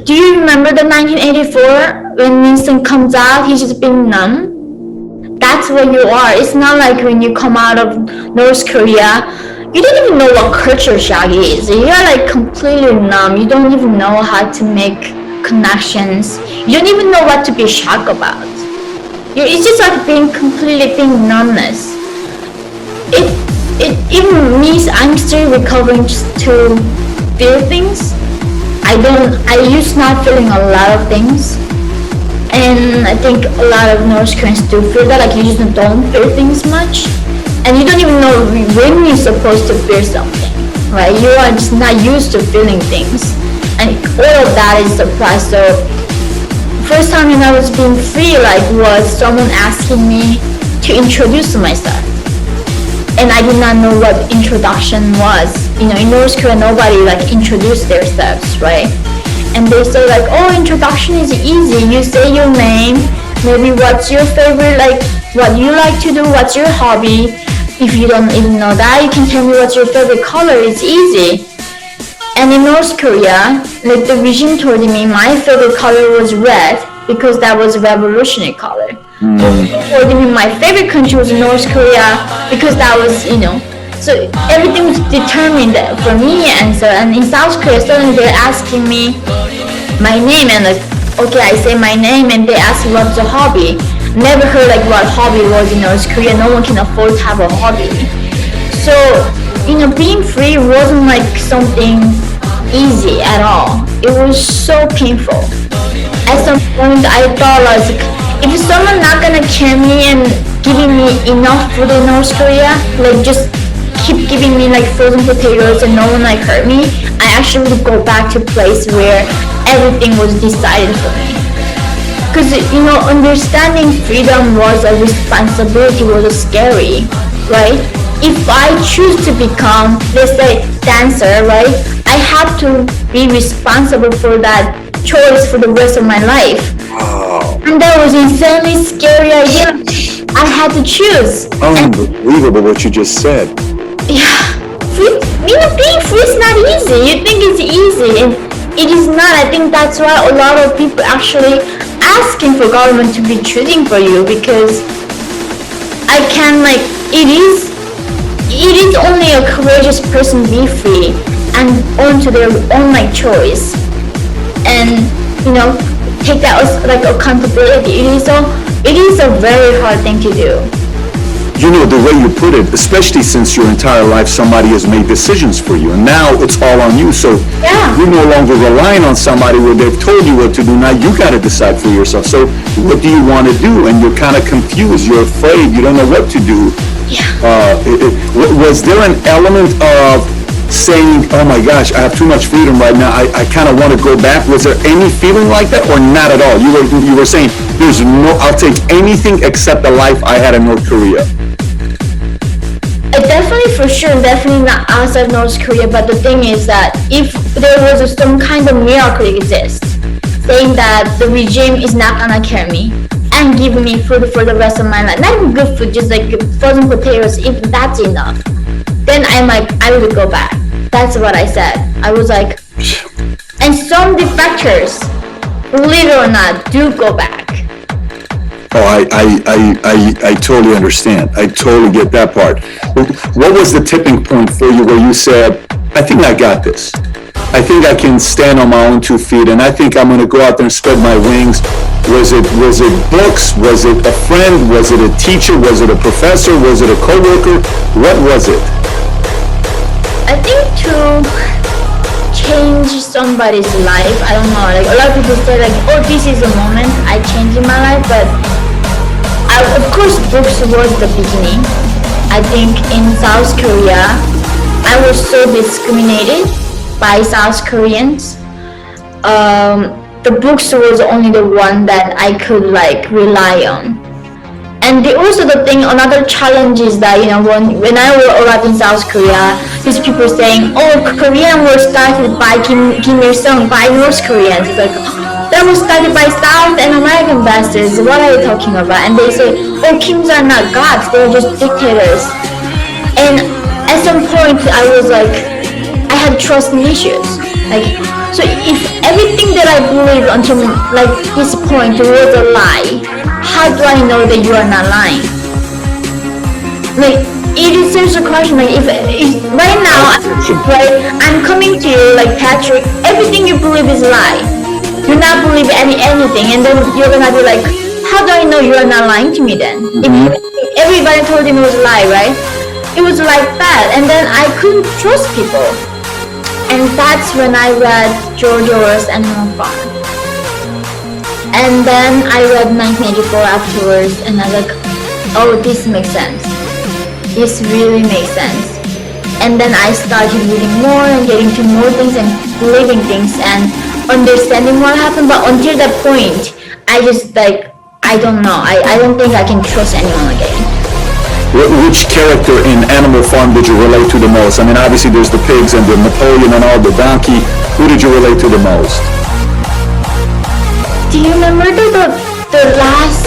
do you remember the 1984 when Winston comes out, he's just being numb? That's what you are. It's not like when you come out of North Korea, you don't even know what culture shock is. You're like completely numb. You don't even know how to make connections. You don't even know what to be shocked about. It's just like being numbness. It even means I'm still recovering to feel things. I used not feeling a lot of things, and I think a lot of North Koreans do feel that, like you just don't feel things much, and you don't even know when you're supposed to feel something, right? You are just not used to feeling things, and all of that is surprise. So first time when I was being free, was someone asking me to introduce myself. And I did not know what introduction was. In North Korea, nobody introduced themselves, right? And they say oh, introduction is easy. You say your name, maybe what's your favorite, what you like to do, what's your hobby. If you don't even know that, you can tell me what's your favorite color. It's easy. And in North Korea, the regime told me my favorite color was red because that was a revolutionary color. Told me my favorite country was North Korea because that was, so everything was determined for me. And in South Korea, suddenly they're asking me my name, and okay, I say my name, and they ask me what's a hobby. Never heard what hobby was in North Korea. No one can afford to have a hobby. So being free wasn't something easy at all. It was so painful. At some point, I thought if someone not gonna kill me and giving me enough food in North Korea, just keep giving me frozen potatoes and no one hurt me, I actually would go back to a place where everything was decided for me. Because understanding freedom was a responsibility, was scary, right? If I choose to become, let's say, dancer, right? I have to be responsible for that choice for the rest of my life. And that was insanely scary idea. I had to choose. Unbelievable what you just said. Yeah, being free is not easy. You think it's easy, and it is not. I think that's why a lot of people actually asking for government to be choosing for you, because I can like it is only a courageous person be free and onto their own like choice, and take that as like accountability. It is a very hard thing to do. The way you put it, especially since your entire life somebody has made decisions for you, and now it's all on you. So Yeah. you're no longer relying on somebody where they've told you what to do. Now you got to decide for yourself. So what do you want to do? And you're kind of confused. You're afraid. You don't know what to do. Yeah. Was there an element of saying, oh my gosh, I have too much freedom right now, I kind of want to go back? Was there any feeling like that, or not at all? You were saying, I'll take anything except the life I had in North Korea. Definitely, for sure, definitely not outside North Korea. But the thing is that if there was some kind of miracle exist, saying that the regime is not gonna kill me and give me food for the rest of my life, not even good food, just like frozen potatoes, if that's enough, then I would go back. That's what I said. I was like, and some defectors, believe it or not, do go back. Oh, I totally understand. I totally get that part. What was the tipping point for you where you said, I think I got this. I think I can stand on my own 2 feet, and I think I'm going to go out there and spread my wings. Was it books? Was it a friend? Was it a teacher? Was it a professor? Was it a coworker? What was it? I think to change somebody's life, I don't know, like a lot of people say like, oh, this is the moment I changed in my life, but of course books was the beginning. I think in South Korea, I was so discriminated by South Koreans. The books was only the one that I could like rely on. And also the thing, another challenge is that when I arrived in South Korea, these people saying, oh, Korean was started by Kim Il Sung, by North Koreans. It's like, that was started by South and American bastards. What are you talking about? And they say, oh, Kims are not gods, they're just dictators. And at some point, I was like, I had trust issues. Like, so if everything that I believed until like this point was a lie, how do I know that you are not lying? Like, it is such a question. Like, if right now, I'm coming to you like, Patrick, everything you believe is a lie. You not believe anything, and then you're gonna be like, how do I know you are not lying to me then? Mm-hmm. If everybody told him it was a lie, right? It was like that, and then I couldn't trust people. And that's when I read George Orwell's Animal Farm. And then I read 1984 afterwards, and I was like, oh, this makes sense. This really makes sense. And then I started reading more and getting to more things and believing things and understanding what happened. But until that point, I just like, I don't know. I don't think I can trust anyone again. Which character in Animal Farm did you relate to the most? I mean, obviously there's the pigs and the Napoleon and all, the donkey. Who did you relate to the most? Do you remember the last,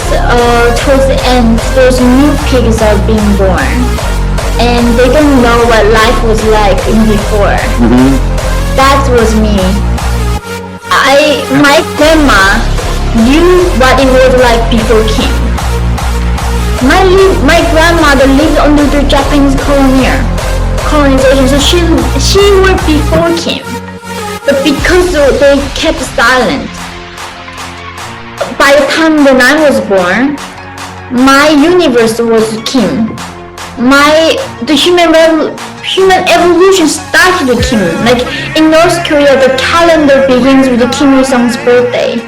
towards the end, those new pigs are being born, and they don't know what life was like in before. Mm-hmm. That was me. My grandma knew what it was like before Kim. My grandmother lived under the Japanese colonization, so she was before Kim, but because they kept silent. By the time when I was born, my universe was Kim. The human evolution started with Kim. Like in North Korea, the calendar begins with Kim Il Sung's birthday.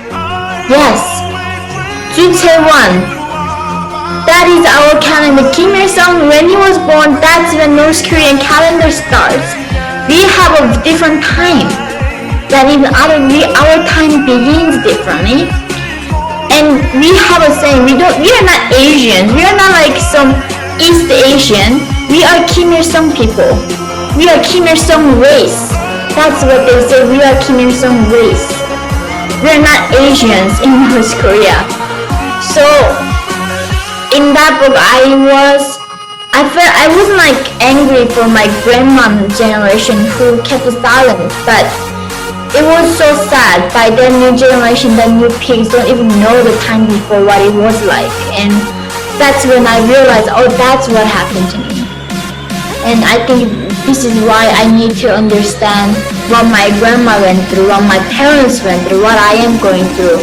Yes, Juche-1. That is our calendar. Kim Il Sung, when he was born, that's when North Korean calendar starts. We have a different time. That even our time begins differently. And we have a saying, we are not Asians, we are not like some East Asian, we are Kim Il Sung people. We are Kim Il Sung race. That's what they say, we are Kim Il Sung race. We are not Asians in North Korea. So, in that book, I wasn't like angry for my grandmom's generation who kept silent, but it was so sad. By that new generation, that new pigs don't even know the time before what it was like. And that's when I realized, oh, that's what happened to me. And I think this is why I need to understand what my grandma went through, what my parents went through, what I am going through.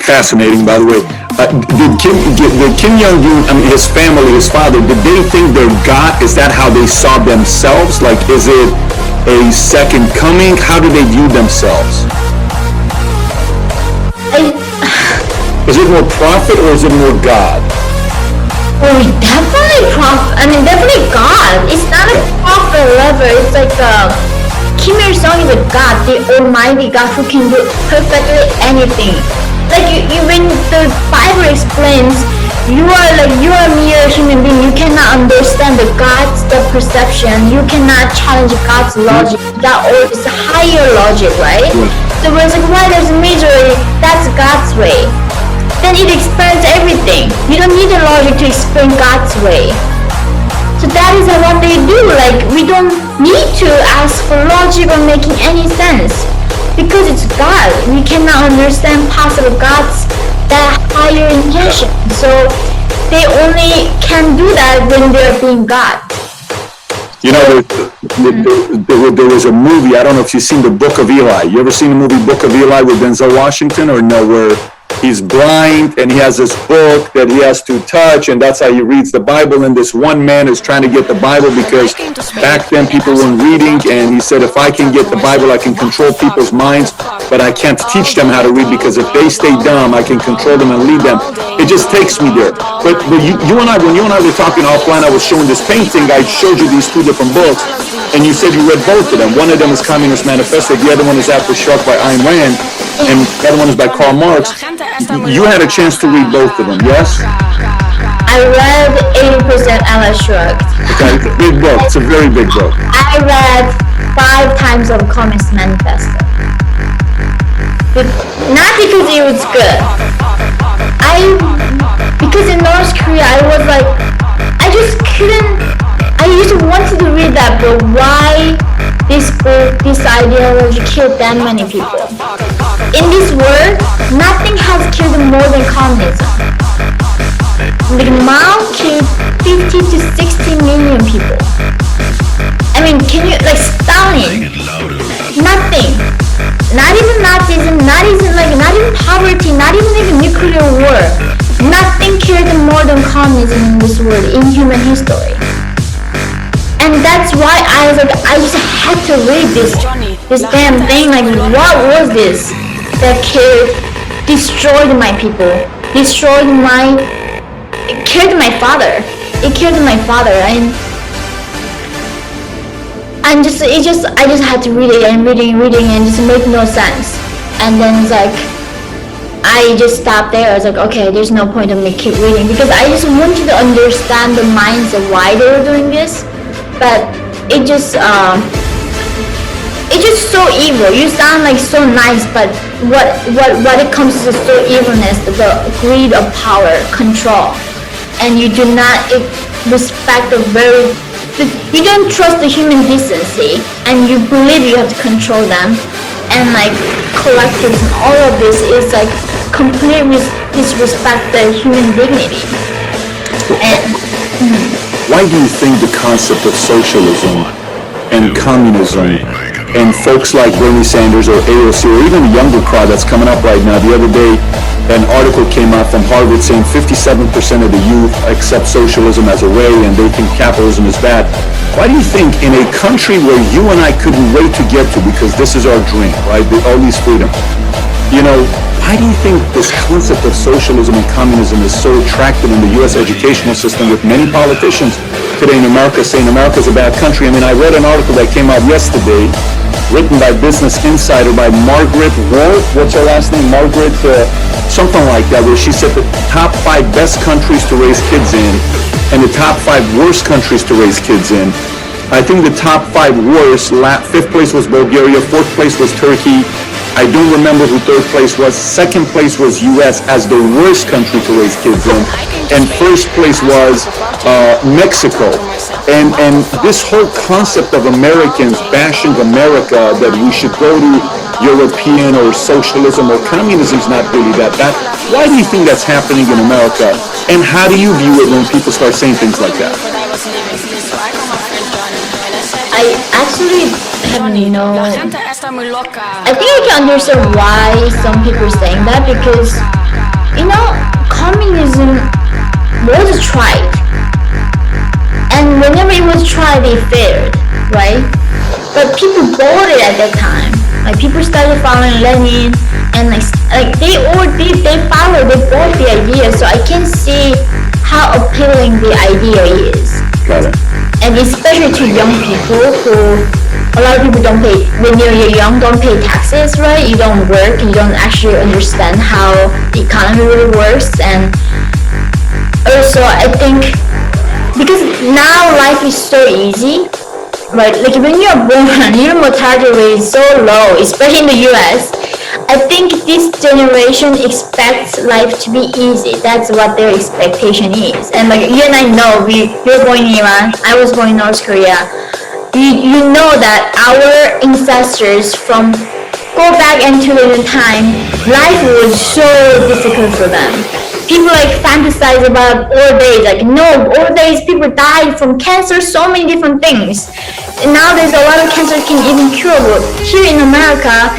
Fascinating, by the way. Did Kim Jong-un, I mean, his family, his father, did they think they're God? Is that how they saw themselves? Like, is it a second coming? How do they view themselves? Is it more prophet or is it more God? Oh, definitely prophet. I mean, definitely God. It's not a prophet level. It's like Kim Il-sung is a God, the Almighty God who can do perfectly anything. Like when the Bible explains, you are a mere human being. You cannot understand the perception. You cannot challenge God's logic. That all is higher logic, right? So when it's like, why there's a majority, that's God's way. Then it explains everything. You don't need the logic to explain God's way. So that is what they do. Like, we don't need to ask for logic or making any sense. Because it's God. We cannot understand possible God's that higher intention. So they only can do that when they're being God. You know, there was a movie, I don't know if you've seen The Book of Eli. You ever seen the movie Book of Eli with Denzel Washington, or no, where he's blind and he has this book that he has to touch, and that's how he reads the Bible, and this one man is trying to get the Bible because back then people weren't reading, and he said, if I can get the Bible, I can control people's minds, but I can't teach them how to read, because if they stay dumb, I can control them and lead them. It just takes me there. But you and I, when you and I were talking offline, I was showing this painting. I showed you these two different books, and you said you read both of them. One of them is Communist Manifesto, the other one is Aftershock by Ayn Rand, and the other one is by Karl Marx. You had a chance to read both of them, yes? I read 80% Atlas Shrugged. Okay, it's a big book. It's a very big book. I read 5 times of Communist Manifesto. But not because it was good. Because in North Korea, I was like, I just couldn't, I used to wanted to read that book. Why this book, this ideology killed that many people? In this world, nothing has killed more than communism. Like Mao killed 50 to 60 million people. I mean, can you, like Stalin, nothing. Not even Nazism, not even poverty, not even like a nuclear war. Nothing killed more than communism in this world, in human history. And that's why I was like, I just had to read this damn thing. Like, what was this that destroyed my people, it killed my father. It killed my father, and I just had to read it and reading, and it just made no sense. And then it's like, I just stopped there. I was like, okay, there's no point of me keep reading, because I just wanted to understand the minds of why they were doing this. But it's just so evil. You sound like so nice, but what it comes to so evilness, the greed of power, control, and you do not respect you don't trust the human decency, and you believe you have to control them, and like collectives and all of this is like complete disrespect the human dignity. And why do you think the concept of socialism and communism and folks like Bernie Sanders or AOC or even a younger crowd that's coming up right now? The other day, an article came out from Harvard saying 57% of the youth accept socialism as a way, and they think capitalism is bad. Why do you think in a country where you and I couldn't wait to get to, because this is our dream, right, all these freedom, why do you think this concept of socialism and communism is so attractive in the U.S. educational system, with many politicians today in America saying America's a bad country? I mean, I read an article that came out yesterday, written by Business Insider by Margaret Wolf. What's her last name? Margaret, something like that, where she said the top 5 best countries to raise kids in and the top 5 worst countries to raise kids in. I think the top 5 worst, 5th place was Bulgaria, 4th place was Turkey. I don't remember who 3rd place was. 2nd place was U.S. as the worst country to raise kids in. And 1st place was Mexico. And this whole concept of Americans bashing America, that we should go to European or socialism or communism is not really that bad. Why do you think that's happening in America? And how do you view it when people start saying things like that? I actually have I think I can understand why some people are saying that because, communism was tried. And whenever it was tried, it failed, right? But people bought it at that time. Like people started following Lenin, and they followed, they bought the idea. So I can see how appealing the idea is. Got it. And especially to young people who, a lot of people don't pay, when you're young, don't pay taxes, right? You don't work, you don't actually understand how the economy really works. And also I think, because now life is so easy, right? Like when you're born, your mortality rate is so low, especially in the US. I think this generation expects life to be easy. That's what their expectation is. And like you and I know, you're born in Iran, I was born in North Korea. You know that our ancestors from go back into the time, life was so difficult for them. People fantasize about old age. No, old age people die from cancer, so many different things. And nowadays a lot of cancer can even curable. Here in America,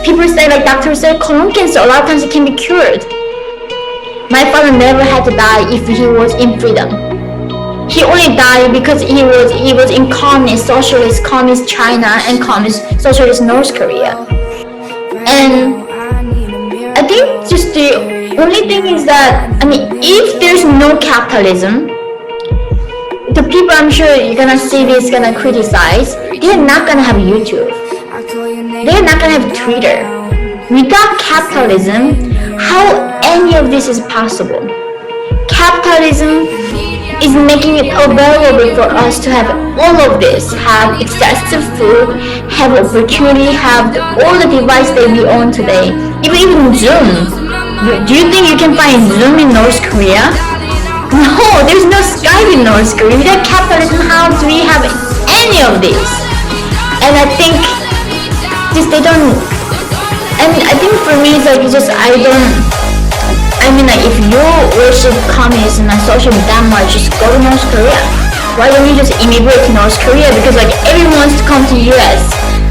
people say, doctors say, colon cancer, a lot of times it can be cured. My father never had to die if he was in freedom. He only died because he was in socialist communist China and communist socialist North Korea. And I think just the only thing is that, if there's no capitalism, the people I'm sure you're gonna see this, gonna criticize, they're not gonna have YouTube. They're not gonna have Twitter. Without capitalism, how any of this is possible? Capitalism is making it available for us to have all of this, have access to food, have opportunity, have all the devices that we own today. Even Zoom. Do you think you can find Zoom in North Korea? No, there's no Skype in North Korea. Without capitalism, how do we have any of this? And I think they don't. I think for me, if you worship communism and socialism that much, just go to North Korea. Why don't you just immigrate to North Korea? Because everyone wants to come to US.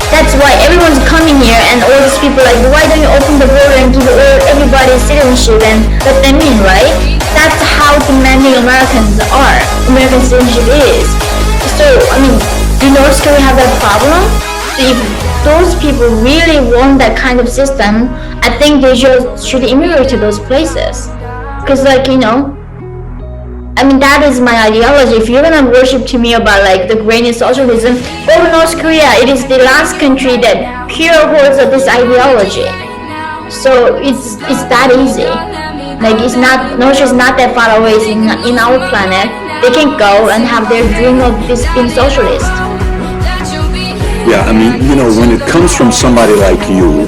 That's why everyone's coming here, and all these people why don't you open the border and give everybody citizenship and let them in, right? That's how demanding American citizenship is. So, do North Korea have that problem? So if those people really want that kind of system, I think they should immigrate to those places. Because that is my ideology. If you're gonna worship to me about the greatness socialism, go to North Korea. It is the last country that pure holds of this ideology. So it's that easy. North is not that far away. It's in our planet. They can go and have their dream of this being socialist. Yeah, when it comes from somebody like you,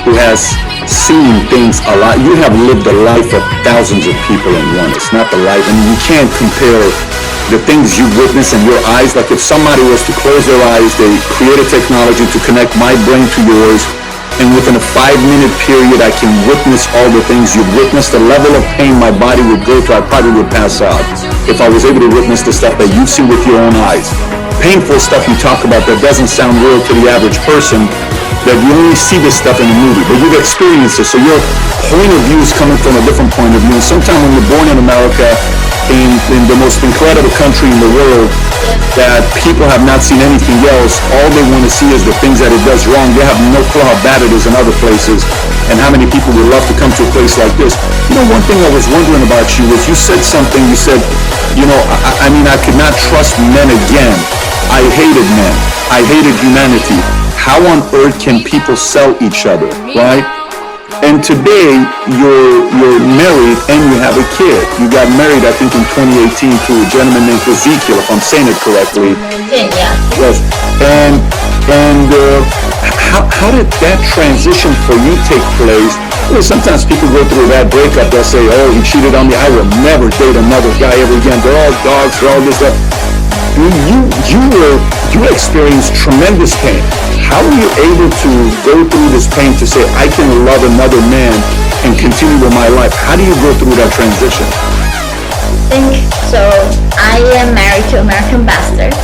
who has seen things a lot, you have lived the life of thousands of people in one. It's not the life, you can't compare the things you witness in your eyes. Like if somebody was to close their eyes, they create a technology to connect my brain to yours, and within a 5-minute period, I can witness all the things you've witnessed. The level of pain my body would go through, I probably would pass out if I was able to witness the stuff that you've seen with your own eyes. Painful stuff you talk about that doesn't sound real to the average person, that you only see this stuff in a movie, but you've experienced it, so your point of view is coming from a different point of view. And sometimes when you're born in America, in the most incredible country in the world, that people have not seen anything else, all they want to see is the things that it does wrong. They have no clue how bad it is in other places, and how many people would love to come to a place like this. One thing I was wondering about you was you said something, you said, I could not trust men again. I hated men. I hated humanity. How on earth can people sell each other, right? And today, you're married and you have a kid. You got married, I think, in 2018 to a gentleman named Ezekiel, if I'm saying it correctly. Yeah. Yes. And how did that transition for you take place? Sometimes people go through that breakup. They'll say, oh, he cheated on me. I will never date another guy ever again. They're all dogs. They're all this stuff. You experienced tremendous pain. How are you able to go through this pain to say, I can love another man and continue with my life? How do you go through that transition? Think so. I am married to American bastard.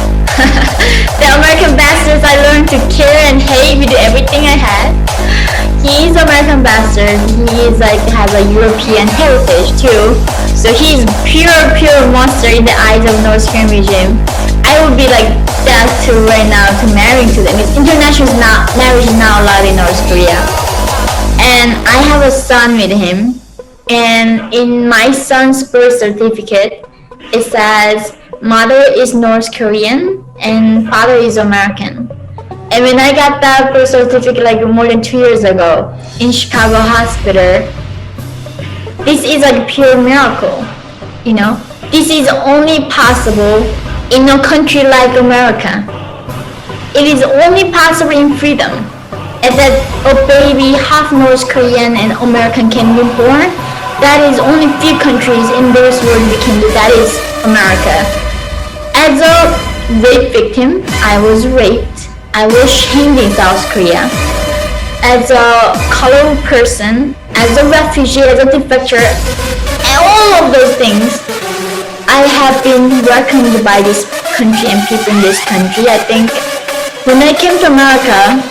The American bastards I learned to care and hate with everything I had. He's American bastard. He is like has a European heritage too. So he's pure monster in the eyes of North Korean regime. I would be like that too right now to marrying to them. It's international marriage is not allowed in North Korea. And I have a son with him. And in my son's birth certificate, it says mother is North Korean and father is American. And when I got that birth certificate like more than 2 years ago in Chicago hospital, this is like a pure miracle, you know? This is only possible in a country like America. It is only possible in freedom. And that a baby half North Korean and American can be born, that is only few countries in this world we can do. That is America. As a rape victim, I was raped. I was shamed in South Korea. As a colored person, as a refugee, as a defector, and all of those things, I have been welcomed by this country and people in this country. I think when I came to America,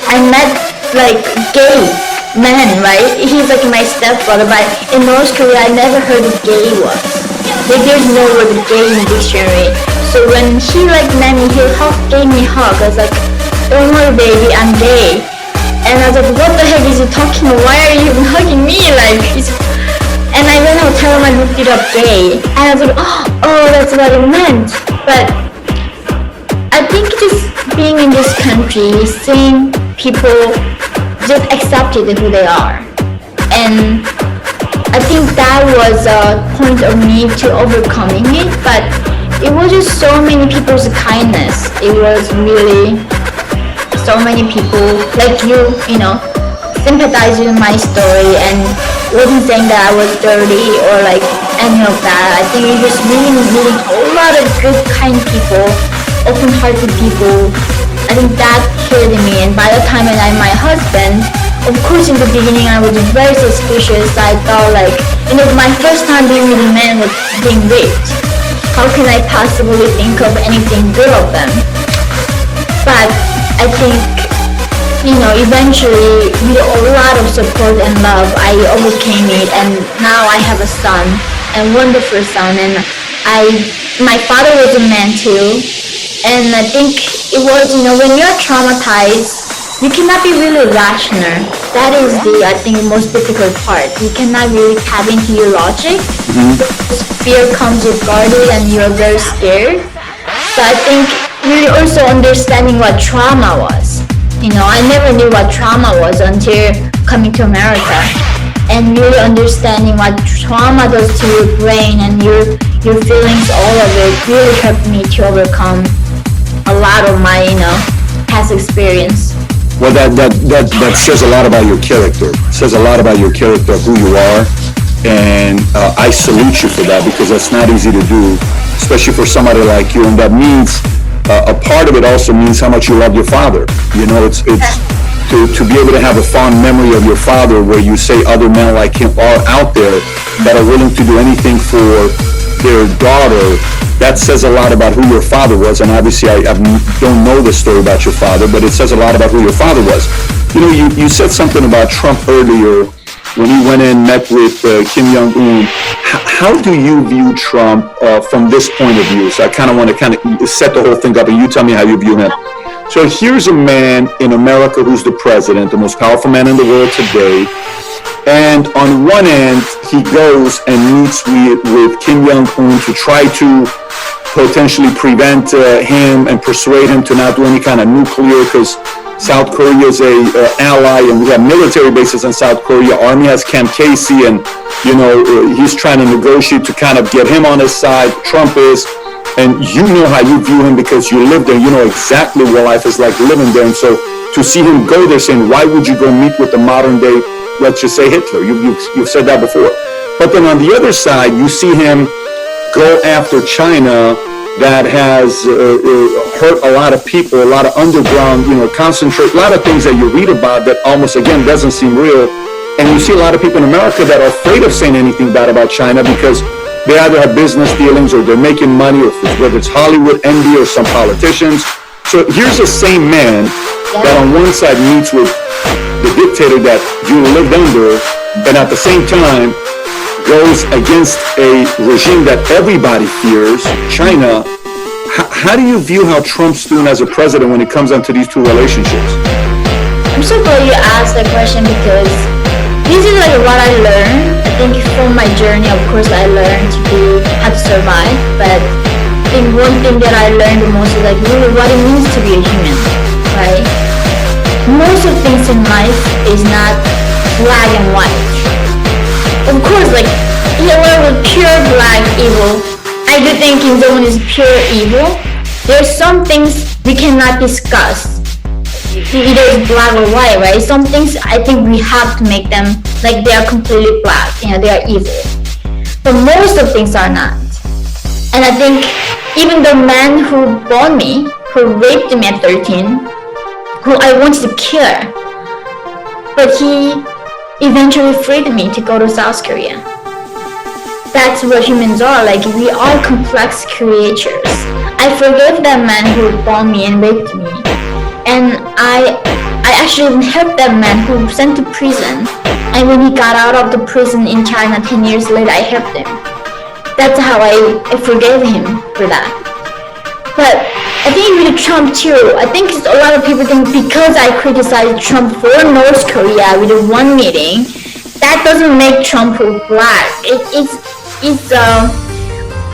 I met like gay man, right? He's like my stepbrother, but in North Korea, I never heard of gay was. Like there's no word gay in the dictionary. So when he like met me, he gave me a hug. I was like, don't worry baby, I'm gay. And I was like, what the heck is he talking about? Why are you even hugging me? Like, and I went to tell him I looked it up gay. And I was like, oh, that's what it meant. But I think just being in this country, seeing people just accepted who they are. And I think that was a point of me to overcoming it, but it was just so many people's kindness. It was really so many people like you know, sympathize with my story and wasn't saying that I was dirty or like any of that. I think it was really meeting a whole lot of good, kind people, open-hearted people. I think that killed me, and by the time I met my husband, of course in the beginning I was very suspicious. I thought like, you know, my first time being with a man was being raped. How can I possibly think of anything good of them? But I think, you know, eventually with a lot of support and love, I overcame it, and now I have a son, a wonderful son, and my father was a man too. And I think it was, you know, when you're traumatized, you cannot be really rational. That is the, I think, most difficult part. You cannot really tap into your logic. Fear comes with guarded and you're very scared. So I think really also understanding what trauma was. You know, I never knew what trauma was until coming to America. And really understanding what trauma does to your brain and your feelings, all of it really helped me to overcome a lot of my, you know, past experience. Well, that says a lot about your character. It says a lot about your character, of who you are, and I salute you for that, because that's not easy to do, especially for somebody like you. And that means a part of it also means how much you love your father. You know, it's to be able to have a fond memory of your father, where you say other men like him are out there that are willing to do anything for their daughter. That says a lot about who your father was. And obviously I don't know the story about your father, but it says a lot about who your father was. You know, you said something about Trump earlier when he went in, met with Kim Jong-un. How do you view Trump from this point of view? So I kind of want to set the whole thing up, and you tell me how you view him. So here's a man in America who's the president, the most powerful man in the world today. And on one end, he goes and meets with Kim Jong-un to try to potentially prevent him and persuade him to not do any kind of nuclear, because South Korea is a ally, and we have military bases in South Korea. Army has Camp Casey, and you know, he's trying to negotiate to kind of get him on his side. Trump is, and you know how you view him because you live there. You know exactly what life is like living there. And so to see him go there saying, why would you go meet with the modern day, let's just say Hitler? You've said that before. But then on the other side, you see him go after China that has hurt a lot of people, a lot of underground, concentrate, a lot of things that you read about that almost, again, doesn't seem real. And you see a lot of people in America that are afraid of saying anything bad about China because they either have business dealings or they're making money, or whether it's Hollywood envy or some politicians. So here's the same man that on one side meets with the dictator that you lived under, and at the same time goes against a regime that everybody fears, China. How do you view how Trump's doing as a president when it comes down to these two relationships? I'm so glad you asked that question because this is like what I learned. I think from my journey, of course, I learned how to survive. But I think one thing that I learned the most is like really what it means to be a human, right? Most of things in life is not black and white. Of course, like Hitler was pure black evil. I do think Kim Jong-un is pure evil. There's some things we cannot discuss. Either it's black or white, right? Some things I think we have to make them like they are completely black, they are evil. But most of things are not. And I think even the man who born me, who raped me at 13, who I wanted to kill, but he eventually freed me to go to South Korea. That's what humans are, like we are complex creatures. I forgave that man who born me and raped me, and I actually even helped that man who was sent to prison, and when he got out of the prison in China 10 years later, I helped him. That's how I forgave him for that. But I think with Trump too, I think a lot of people think because I criticized Trump for North Korea with one meeting, that doesn't make Trump black.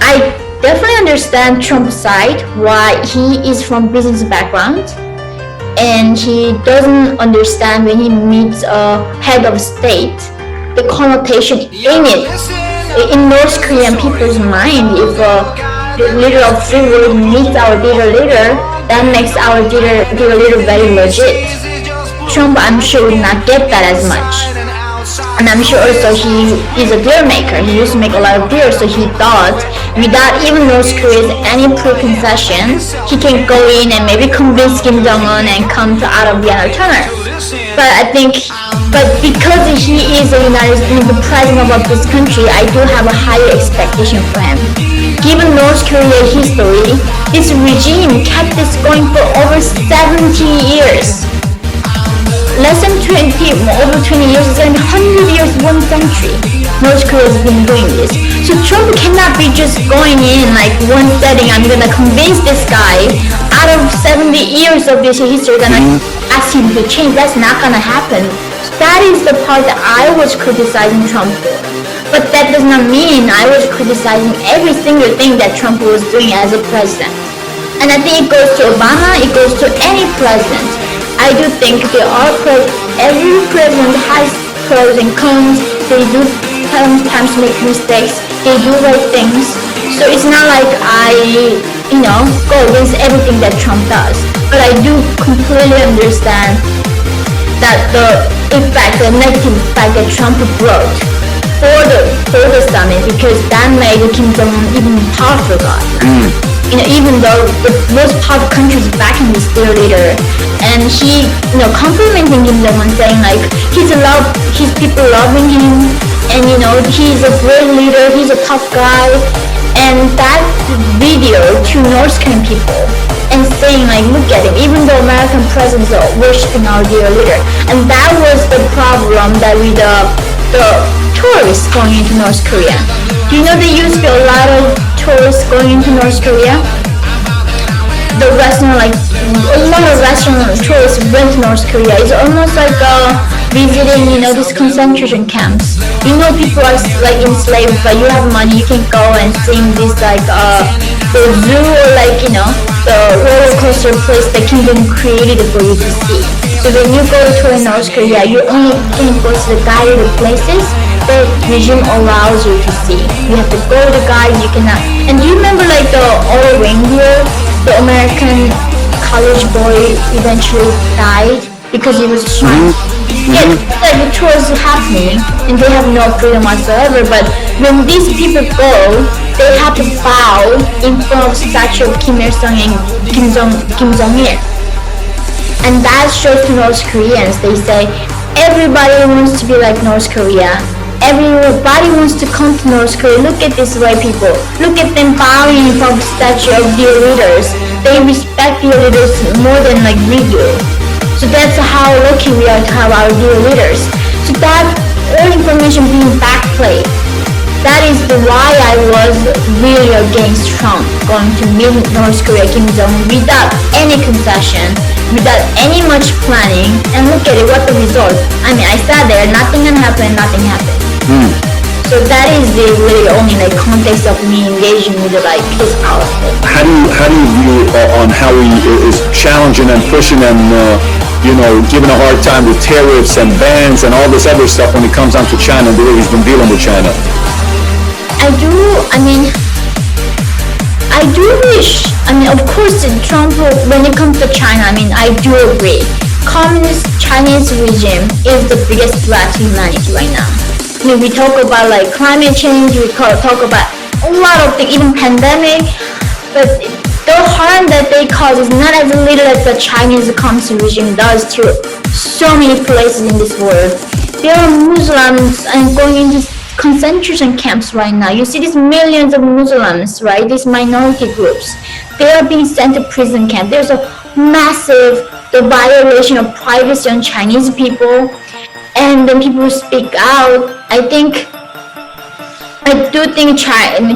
I definitely understand Trump's side, why he is from business background, and he doesn't understand when he meets a head of state, the connotation in it. In North Korean people's mind, if the leader of free world meets our leader, that makes our leader very legit. Trump, I'm sure, would not get that as much. And I'm sure also he is a deal maker. He used to make a lot of deals, so he thought without even North Korea's any pre-concessions, he can go in and maybe convince Kim Jong-un and come to out of the entertainer. But because he is the president of this country, I do have a higher expectation for him. Given North Korea history, this regime kept this going for over 70 years. Less than 20, over 20 years, it's 100 years, 1 century. North Korea has been doing this. So Trump cannot be just going in like one setting, I'm gonna convince this guy out of 70 years of this history, gonna ask him to change. That's not gonna happen. That is the part that I was criticizing Trump for. But that does not mean I was criticizing every single thing that Trump was doing as a president. And I think it goes to Obama, it goes to any president. I do think every president has pros and cons. They do sometimes make mistakes. They do right things. So it's not like I, go against everything that Trump does. But I do completely understand that the negative effect that Trump brought for the summit, because that made Kim Jong-un even powerful guy. Even though the most powerful country is backing his leader, and he, complimenting Kim Jong-un, saying like his people loving him, and he's a great leader, he's a tough guy, and that video to North Korean people, and saying like, look at him, even though American presidents are worshiping our dear leader, and that was the problem that with the tourists going into North Korea. Do you know there used to be a lot of tourists going into North Korea? The restaurant, like a lot of restaurant tourists went to North Korea. It's almost like visiting, these concentration camps. People are like enslaved, but you have money, you can go and sing this like the zoo or like the roller coaster place that Kingdom created for you to see. So when you go to North Korea, you only can go to the guided places the regime allows you to see. You have to go to the guide, you cannot. And do you remember like the old reindeer, the American college boy eventually died because he was trying. Yeah, like the tours happening and they have no freedom whatsoever. But when these people go they have to bow in front of statue of Kim Il Sung and Kim Jong Il, and that shows to North Koreans. They say everybody wants to be like North Korea. Everybody wants to come to North Korea. Look at these white people. Look at them bowing in front of the statue of their leaders. They respect their leaders more than like we do. So that's how lucky we are to have our dear leaders. So that all information being backplayed. That is why I was really against Trump going to meet North Korea Kim Jong-un without any concession, without any much planning, and look at it, what the result. I mean, I sat there, nothing can happen, nothing happened. So that is the really only like context of me engaging with like his policy. How do you view on how he is challenging and pushing and giving a hard time with tariffs and bans and all this other stuff when it comes down to China and the way he's been dealing with China? I do wish, of course, Trump, when it comes to China, I do agree. Communist Chinese regime is the biggest threat to humanity right now. We talk about like climate change, we talk about a lot of things, even pandemic, but the harm that they cause is not as little as the Chinese communist regime does to so many places in this world. There are Muslims and going into concentration camps right now. You see these millions of Muslims, right? These minority groups. They are being sent to prison camp. There's a massive violation of privacy on Chinese people. And then people speak out. I do think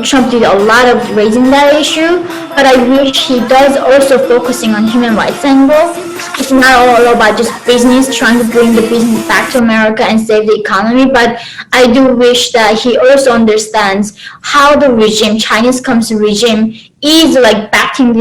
Trump did a lot of raising that issue, but I wish he does also focusing on human rights angle. It's not all about just business, trying to bring the business back to America and save the economy, but I do wish that he also understands how the regime, Chinese Communist regime, is like backing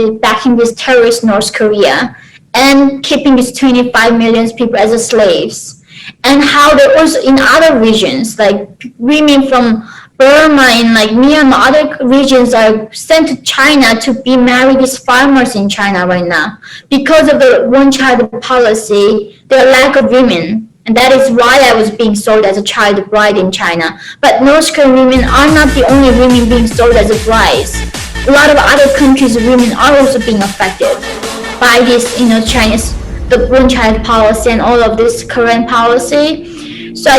this terrorist North Korea and keeping these 25 million people as slaves. And how they're also in other regions, like women from Burma and like Myanmar, other regions are sent to China to be married as farmers in China right now. Because of the one-child policy, there are lack of women. And that is why I was being sold as a child bride in China. But North Korean women are not the only women being sold as a brides. A lot of other countries' women are also being affected by this, Chinese, the one-child policy and all of this current policy. So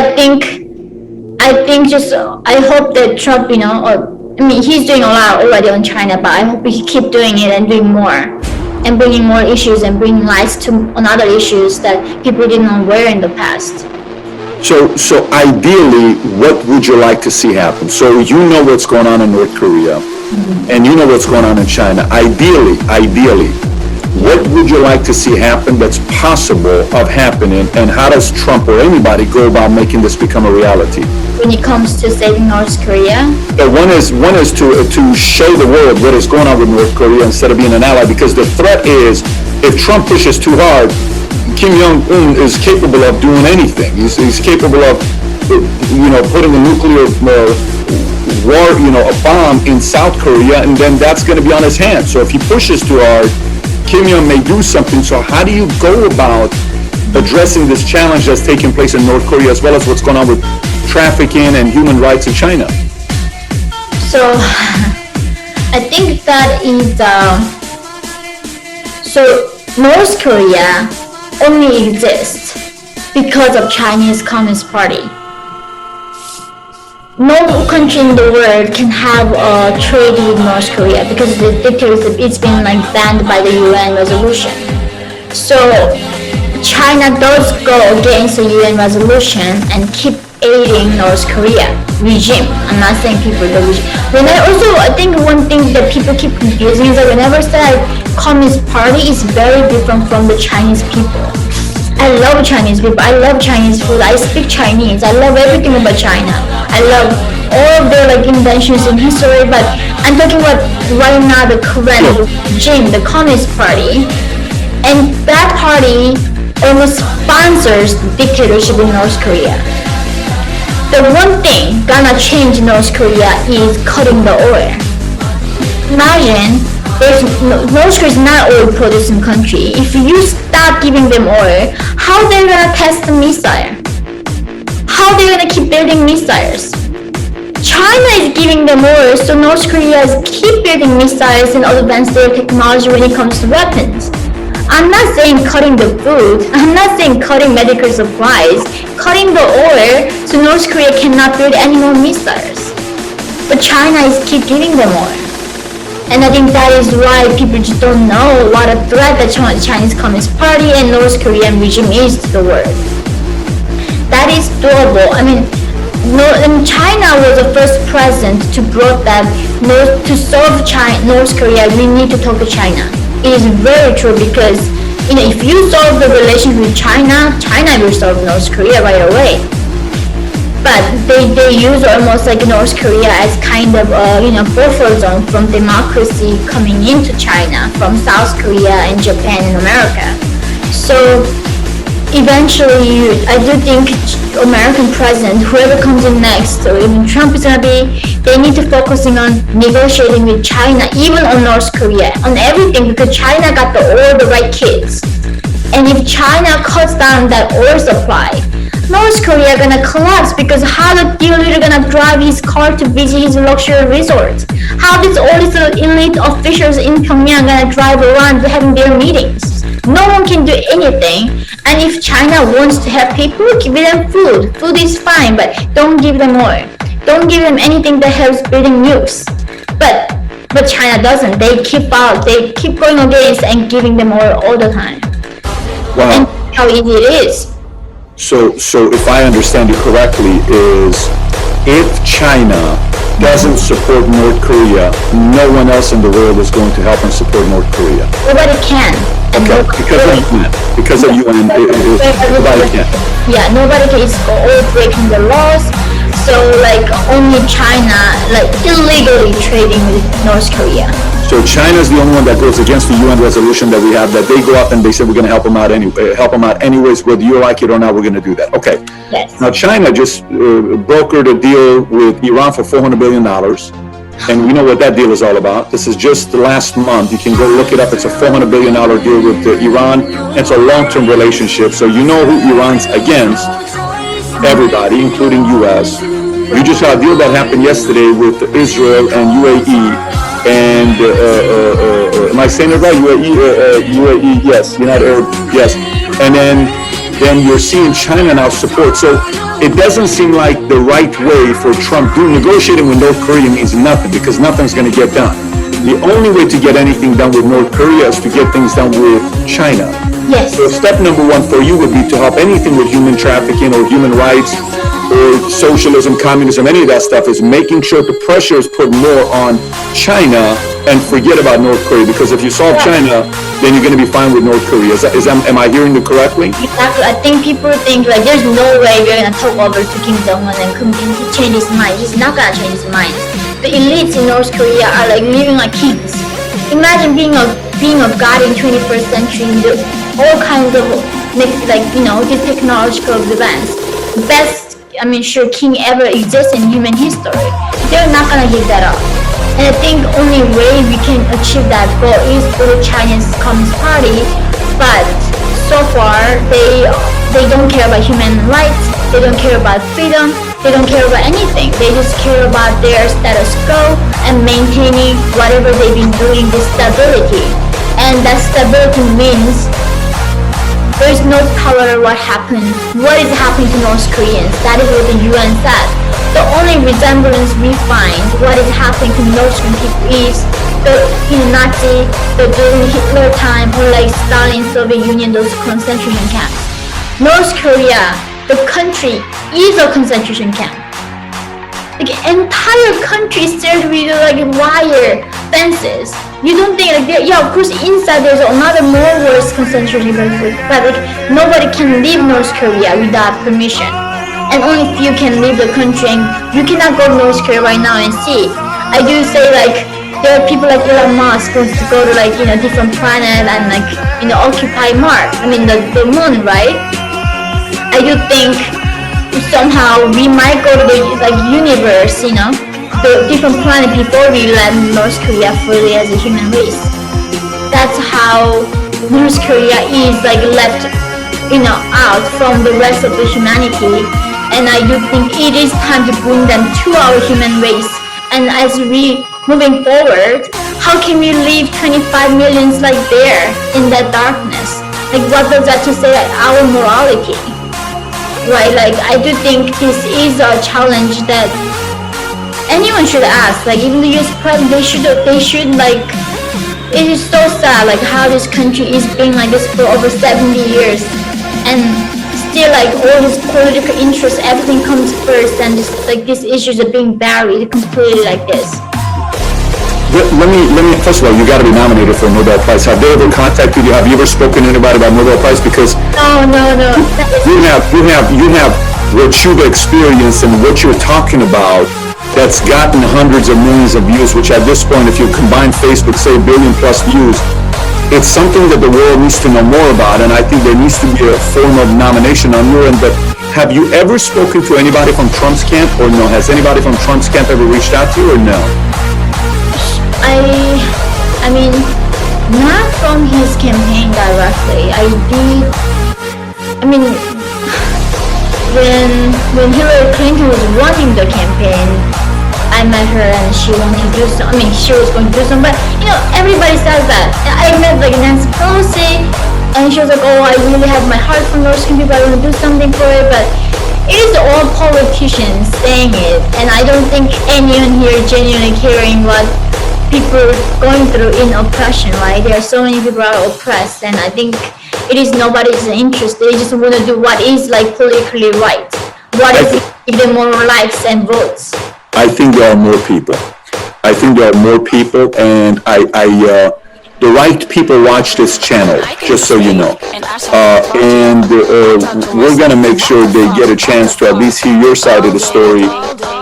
I hope that Trump, he's doing a lot already on China, but I hope he keep doing it and doing more and bringing more issues and bringing lights on other issues that people didn't aware in the past. So ideally, what would you like to see happen? So you know what's going on in North Korea, and you know what's going on in China. Ideally, what would you like to see happen that's possible of happening, and how does Trump or anybody go about making this become a reality? When it comes to saving North Korea? One is to show the world what is going on with North Korea instead of being an ally, because the threat is if Trump pushes too hard, Kim Jong-un is capable of doing anything. He's capable of putting a nuclear war, a bomb in South Korea, and then that's going to be on his hands. So if he pushes too hard, Kim Jong may do something. So how do you go about addressing this challenge that's taking place in North Korea, as well as what's going on with trafficking and human rights in China? So I think that is so North Korea only exists because of Chinese Communist Party. No country in the world can have a trade with North Korea because the dictatorship, it's been like banned by the UN resolution. So China does go against the UN resolution and keep aiding North Korea regime. I'm not saying people the regime. I think one thing that people keep confusing is that whenever I say Communist Party is very different from the Chinese people. I love Chinese people. I love Chinese food. I speak Chinese. I love everything about China. I love all of their inventions in history. But I'm talking about right now the current regime, the Communist Party, and that party almost sponsors the dictatorship in North Korea. The one thing gonna change North Korea is cutting the oil. Imagine. North Korea is not an oil producing country. If you stop giving them oil, how are they gonna test the missile? How are they gonna keep building missiles? China is giving them more, so North Korea is keep building missiles and advance their technology when it comes to weapons. I'm not saying cutting the food, I'm not saying cutting medical supplies, cutting the oil so North Korea cannot build any more missiles. But China is keep giving them more. And I think that is why people just don't know what a threat the Chinese Communist Party and North Korean regime is to the world. That is doable. I mean, China was the first president to brought that to solve North Korea, we need to talk to China. It is very true because if you solve the relationship with China, China will solve North Korea right away. But they use almost like North Korea as kind of a buffer zone from democracy coming into China from South Korea and Japan and America. So eventually, I do think American president, whoever comes in next, or even Trump is gonna be, they need to focusing on negotiating with China, even on North Korea, on everything, because China got all the right kids. And if China cuts down that oil supply, North Korea gonna collapse because how the leader gonna drive his car to visit his luxury resort? How all these elite officials in Pyongyang gonna drive around having their meetings? No one can do anything. And if China wants to help people, give them food. Food is fine, but don't give them oil. Don't give them anything that helps building nukes. But China doesn't. They keep going against and giving them oil all the time. Wow. And how easy it is. So if I understand you correctly, is if China doesn't support North Korea, no one else in the world is going to help and support North Korea. Nobody can. Okay, because of UN, nobody can. Yeah, nobody can. It's all breaking the laws. So only China illegally trading with North Korea. So China's the only one that goes against the UN resolution that we have, that they go up and they say we're going to help them out anyways, whether you like it or not, we're going to do that. Okay. Yes. Now China just brokered a deal with Iran for $400 billion. And we know what that deal is all about. This is just the last month. You can go look it up. It's a $400 billion deal with Iran. It's a long-term relationship. So you know who Iran's against. Everybody, including U.S. You just saw a deal that happened yesterday with Israel and UAE. And am I saying it right? UAE, yes. United Arab, yes. And then you're seeing China now support. So it doesn't seem like the right way for Trump. Negotiating with North Korea means nothing because nothing's going to get done. The only way to get anything done with North Korea is to get things done with China. Yes. So step number one for you would be to help anything with human trafficking or human rights or socialism, communism, any of that stuff, is making sure the pressure is put more on China and forget about North Korea. Because if you solve China, then you're going to be fine with North Korea. Am I hearing you correctly? Exactly. I think people think there's no way we're going to talk over to Kim Jong-un and change his mind. He's not going to change his mind. The elites in North Korea are living like kings. Imagine being a god in 21st century with all kinds of these technological advance. Best king ever exists in human history. They're not gonna give that up. And I think only way we can achieve that goal is through the Chinese Communist Party. But so far, they don't care about human rights. They don't care about freedom. They don't care about anything. They just care about their status quo and maintaining whatever they've been doing, this stability. And that stability means there's no power what happened. What is happening to North Koreans? That is what the UN said. The only resemblance we find what is happening to North Korean people is during Hitler time or Stalin, Soviet Union, those concentration camps. North Korea, the country, is a concentration camp. The entire country is served with wire fences. You don't think of course inside there's another more worse concentration camp, but nobody can leave North Korea without permission, and only few can leave the country. And you cannot go to North Korea right now and see. I do say there are people like Elon Musk wants to go to different planet and occupy Mars. The moon, right? I do think somehow we might go to the universe, the different planet before we land North Korea fully as a human race. That's how North Korea is left, out from the rest of the humanity, and I do think it is time to bring them to our human race. And as we moving forward, how can we leave 25 millions like there in that darkness? Like, what does that to say our morality? Right? Like, I do think this is a challenge that anyone should ask. Like, even the US president, they should like. It is so sad, like how this country is being like this for over 70 years, and still like all this political interest, everything comes first, and just like these issues are being buried completely like this. Let me. First of all, you got to be nominated for a Nobel Prize. Have they ever contacted you? Have you ever spoken to anybody about Nobel Prize? Because No. you have what you've experienced and what you're talking about. That's gotten hundreds of millions of views. Which at this point, if you combine Facebook, say billion plus views, it's something that the world needs to know more about. And I think there needs to be a form of nomination on your end. But have you ever spoken to anybody from Trump's camp, or no? Has anybody from Trump's camp ever reached out to you, or no? I mean, not from his campaign directly. I mean, when Hillary Clinton was running the campaign, I met her and she wanted to do some. I mean, she was going to do some, but everybody says that. I met like Nancy Pelosi, and she was like, "Oh, I really have my heart for North Korean people. I want to do something for it," but it is all politicians saying it, and I don't think anyone here genuinely caring what people going through in oppression, right? There are so many people are oppressed, and I think it is nobody's interest. They just want to do what is like politically right. What is give them more lives and votes. I think there are more people. And the right people watch this channel, just so you know. And we're going to make sure they get a chance to at least hear your side of the story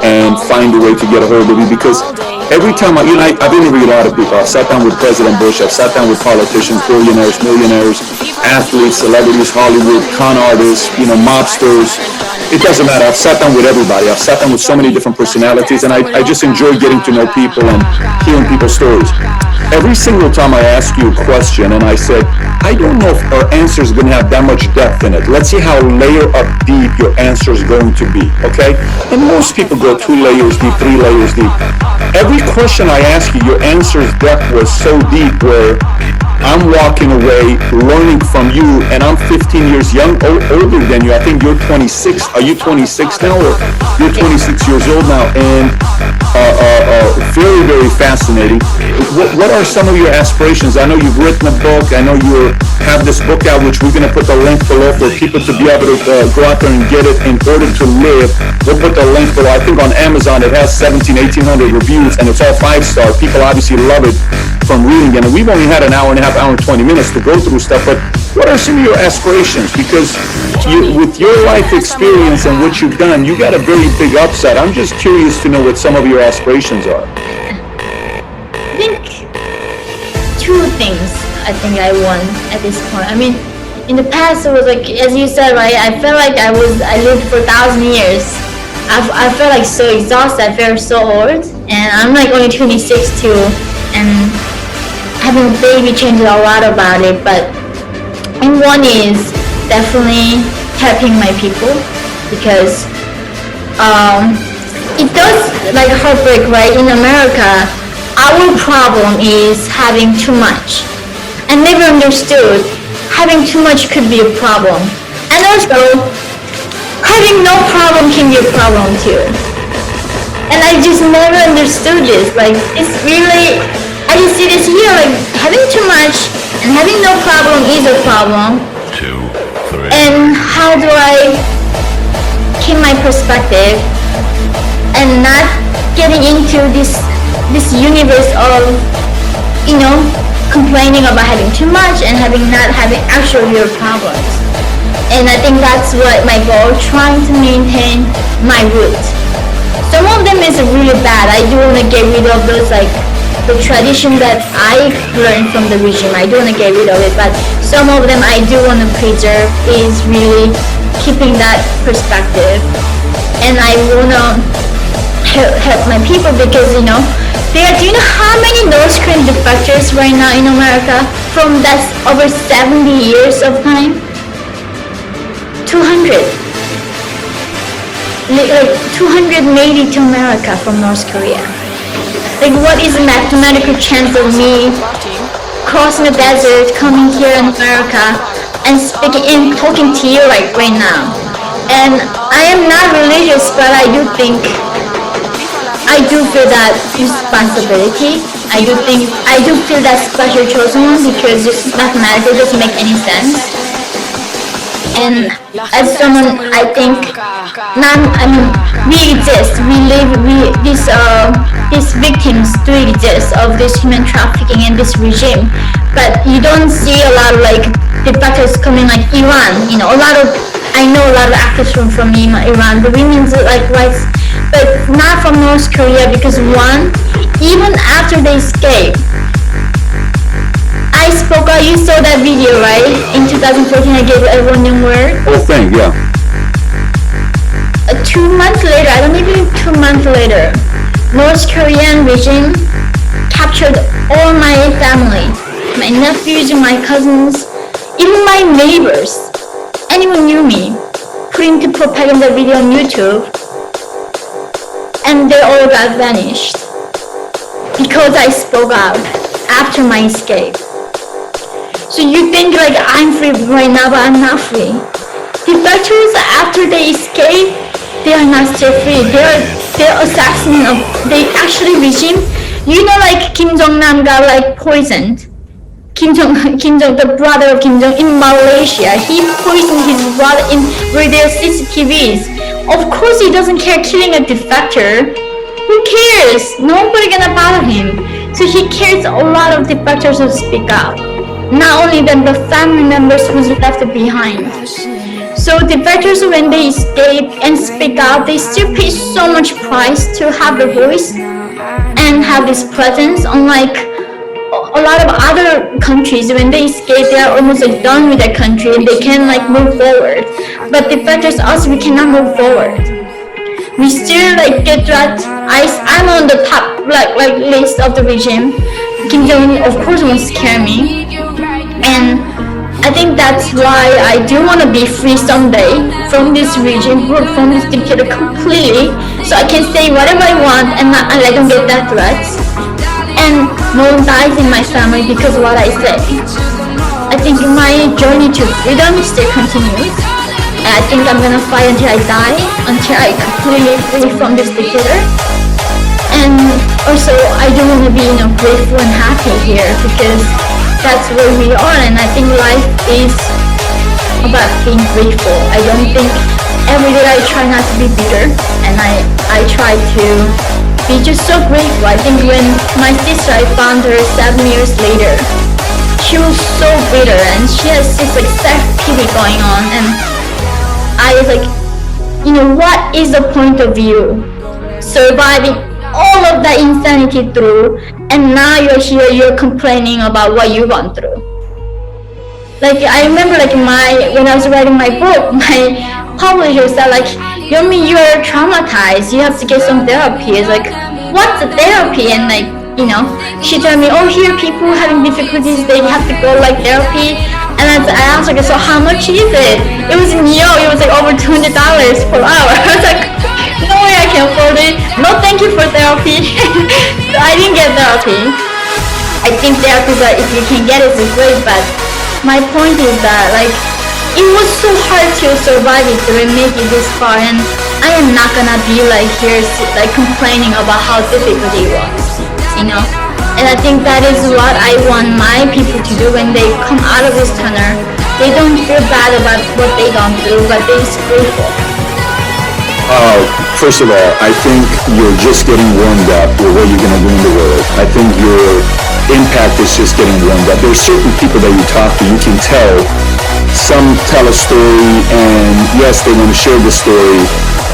and find a way to get a hold of you. Because every time I've interviewed a lot of people. I've sat down with President Bush. I've sat down with politicians, billionaires, millionaires, athletes, celebrities, Hollywood, con artists, mobsters. It doesn't matter. I've sat down with everybody. I've sat down with so many different personalities, and I just enjoy getting to know people and hearing people's stories. Every single time I ask you a question and I said, I don't know if our answer is going to have that much depth in it. Let's see how layer up deep your answer is going to be, okay? And most people go 2 layers deep, 3 layers deep. Every question I ask you, your answer's depth was so deep where I'm walking away learning from you, and I'm 15 years older than you. I think you're 26. Are you 26 now, or you're 26 years old now? And very, very fascinating. What are some of your aspirations? I know you've written a book. I know you have this book out, which we're going to put the link below for people to be able to go out there and get it in order to live. We'll put the link below. I think on Amazon it has 1,800 reviews, and it's all 5-star. People obviously love it from reading it. And we've only had an hour and a half, hour and 20 minutes to go through stuff. But what are some of your aspirations? Because with your life experience and what you've done, you got a very big upside. I'm just curious to know what some of your aspirations are. I think 2 things I think I want at this point. I mean, in the past it was like, as you said, right, I felt like I lived for 1,000 years. I felt like so exhausted. I felt so old, and I'm like only 26 too, and having a baby changed a lot about it. But and one is definitely helping my people, because it does like heartbreak, right? In America, our problem is having too much. I never understood having too much could be a problem, and also having no problem can be a problem too. And I just never understood this. Like, it's really, I just see this here, like having too much and having no problem is a problem. 2, 3. And how do I keep my perspective and not getting into this universe of complaining about having too much and not having actual real problems. And I think that's what my goal, trying to maintain my roots. Some of them is really bad. I do want to get rid of those, like the tradition that I learned from the regime. I do want to get rid of it, but some of them I do want to preserve, is really keeping that perspective. And I want to help my people, because do you know how many North Korean defectors right now in America from that's over 70 years of time? 200. like 280 to America from North Korea. Like, what is the mathematical chance of me crossing the desert, coming here in America, and speaking and talking to you like right now? And I am not religious, but I do think I do feel that responsibility. I do feel that special chosen one because just mathematically doesn't make any sense. And as someone, I think, we exist. We live. These victims do exist of this human trafficking and this regime. But you don't see a lot of like defectors coming like Iran. You know, I know a lot of actors from Iran. The women's like rights, but not from North Korea because one, even after they escape. I spoke out, you saw that video, right? In 2014, I gave everyone new word. Whole thing, yeah. 2 months later, I don't even 2 months later, North Korean regime captured all my family, my nephews, my cousins, even my neighbors. Anyone knew me, put into propaganda video on YouTube, and they all got vanished because I spoke out after my escape. So you think like I'm free right now, but I'm not free. Defectors, after they escape, they are not still free. They're assassins of, they actually regime. You know, like Kim Jong-nam got like poisoned. Kim Jong, the brother of Kim Jong in Malaysia, he poisoned his brother in where there are CCTVs. Of course, he doesn't care killing a defector. Who cares? Nobody gonna bother him. So he cares a lot of defectors who speak out. Not only them, the family members who's left behind. So defectors, when they escape and speak out, they still pay so much price to have the voice and have this presence. Unlike a lot of other countries, when they escape, they are almost like done with their country and they can like move forward. But defectors, us, we cannot move forward. We still like get that. I'm on the top like list of the regime. Kim Jong-un, of course, won't scare me. And I think that's why I do want to be free someday from this region, from this dictator completely, so I can say whatever I want and I don't get that threats. And no one dies in my family because of what I say. I think my journey to freedom still continues. And I think I'm gonna fight until I die, until I completely free from this dictator. And also, I do want to be, grateful and happy here because that's where we are, and I think life is about being grateful. I don't think every day I try not to be bitter, and I try to be just so grateful. I think when my sister, I found her 7 years later, she was so bitter, and she has this like self-pity going on, and I was like, what is the point of you surviving all of that insanity through, and now you're here, you're complaining about what you gone through. Like, I remember when I was writing my book, my publisher said like, Yeonmi, you're traumatized, you have to get some therapy. It's like, what's the therapy? And like, she told me, here people having difficulties, they have to go like therapy. And I asked her, so how much is it? It was in New York, it was like over $200 per hour. I was like, no way I can afford it. No, thank you for therapy. So I didn't get therapy. I think therapy, if you can get it, is great. But my point is that it was so hard to survive it through and make it this far. And I am not gonna be here complaining about how difficult it was, And I think that is what I want my people to do when they come out of this tunnel. They don't feel bad about what they gone through, but they're grateful. First of all, I think you're just getting warmed up with what you're going to do in the world. I think your impact is just getting warmed up. There are certain people that you talk to, you can tell. Some tell a story, and yes, they want to share the story,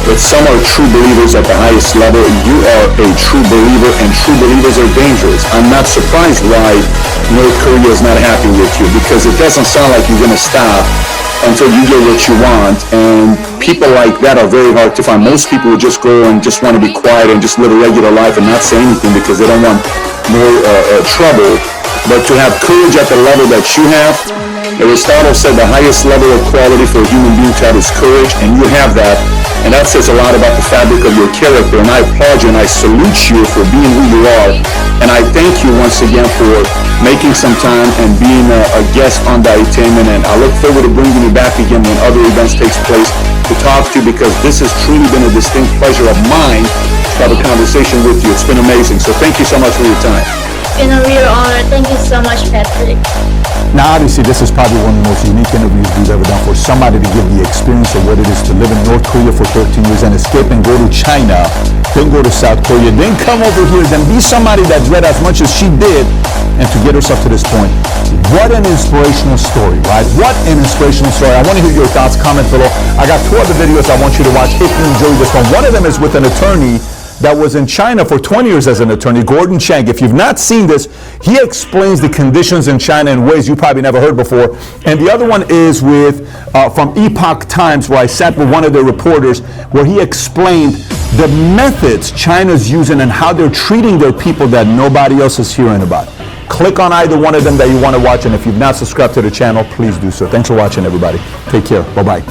but some are true believers at the highest level. You are a true believer, and true believers are dangerous. I'm not surprised why North Korea is not happy with you, because it doesn't sound like you're going to stop until you get what you want, and people like that are very hard to find. Most people would just go and just want to be quiet and just live a regular life and not say anything because they don't want more trouble. But to have courage at the level that you have, Aristotle said the highest level of quality for a human being to have is courage, and you have that. And that says a lot about the fabric of your character. And I applaud you and I salute you for being who you are. And I thank you once again for making some time and being a guest on Valuetainment. And I look forward to bringing you back again when other events takes place to talk to you, because this has truly been a distinct pleasure of mine to have a conversation with you. It's been amazing. So thank you so much for your time. It's been a real honor. Thank you so much, Patrick. Now, obviously, this is probably one of the most unique interviews we've ever done, for somebody to give the experience of what it is to live in North Korea for 13 years and escape and go to China, then go to South Korea, then come over here, then be somebody that's read as much as she did, and to get herself to this point. What an inspirational story, right? What an inspirational story. I want to hear your thoughts. Comment below. I got 2 other videos I want you to watch if you enjoyed this one. One of them is with an attorney that was in China for 20 years as an attorney, Gordon Chang. If you've not seen this, he explains the conditions in China in ways you probably never heard before. And the other one is with from Epoch Times, where I sat with one of the reporters, where he explained the methods China's using and how they're treating their people that nobody else is hearing about. Click on either one of them that you want to watch, and if you've not subscribed to the channel, please do so. Thanks for watching, everybody. Take care. Bye-bye.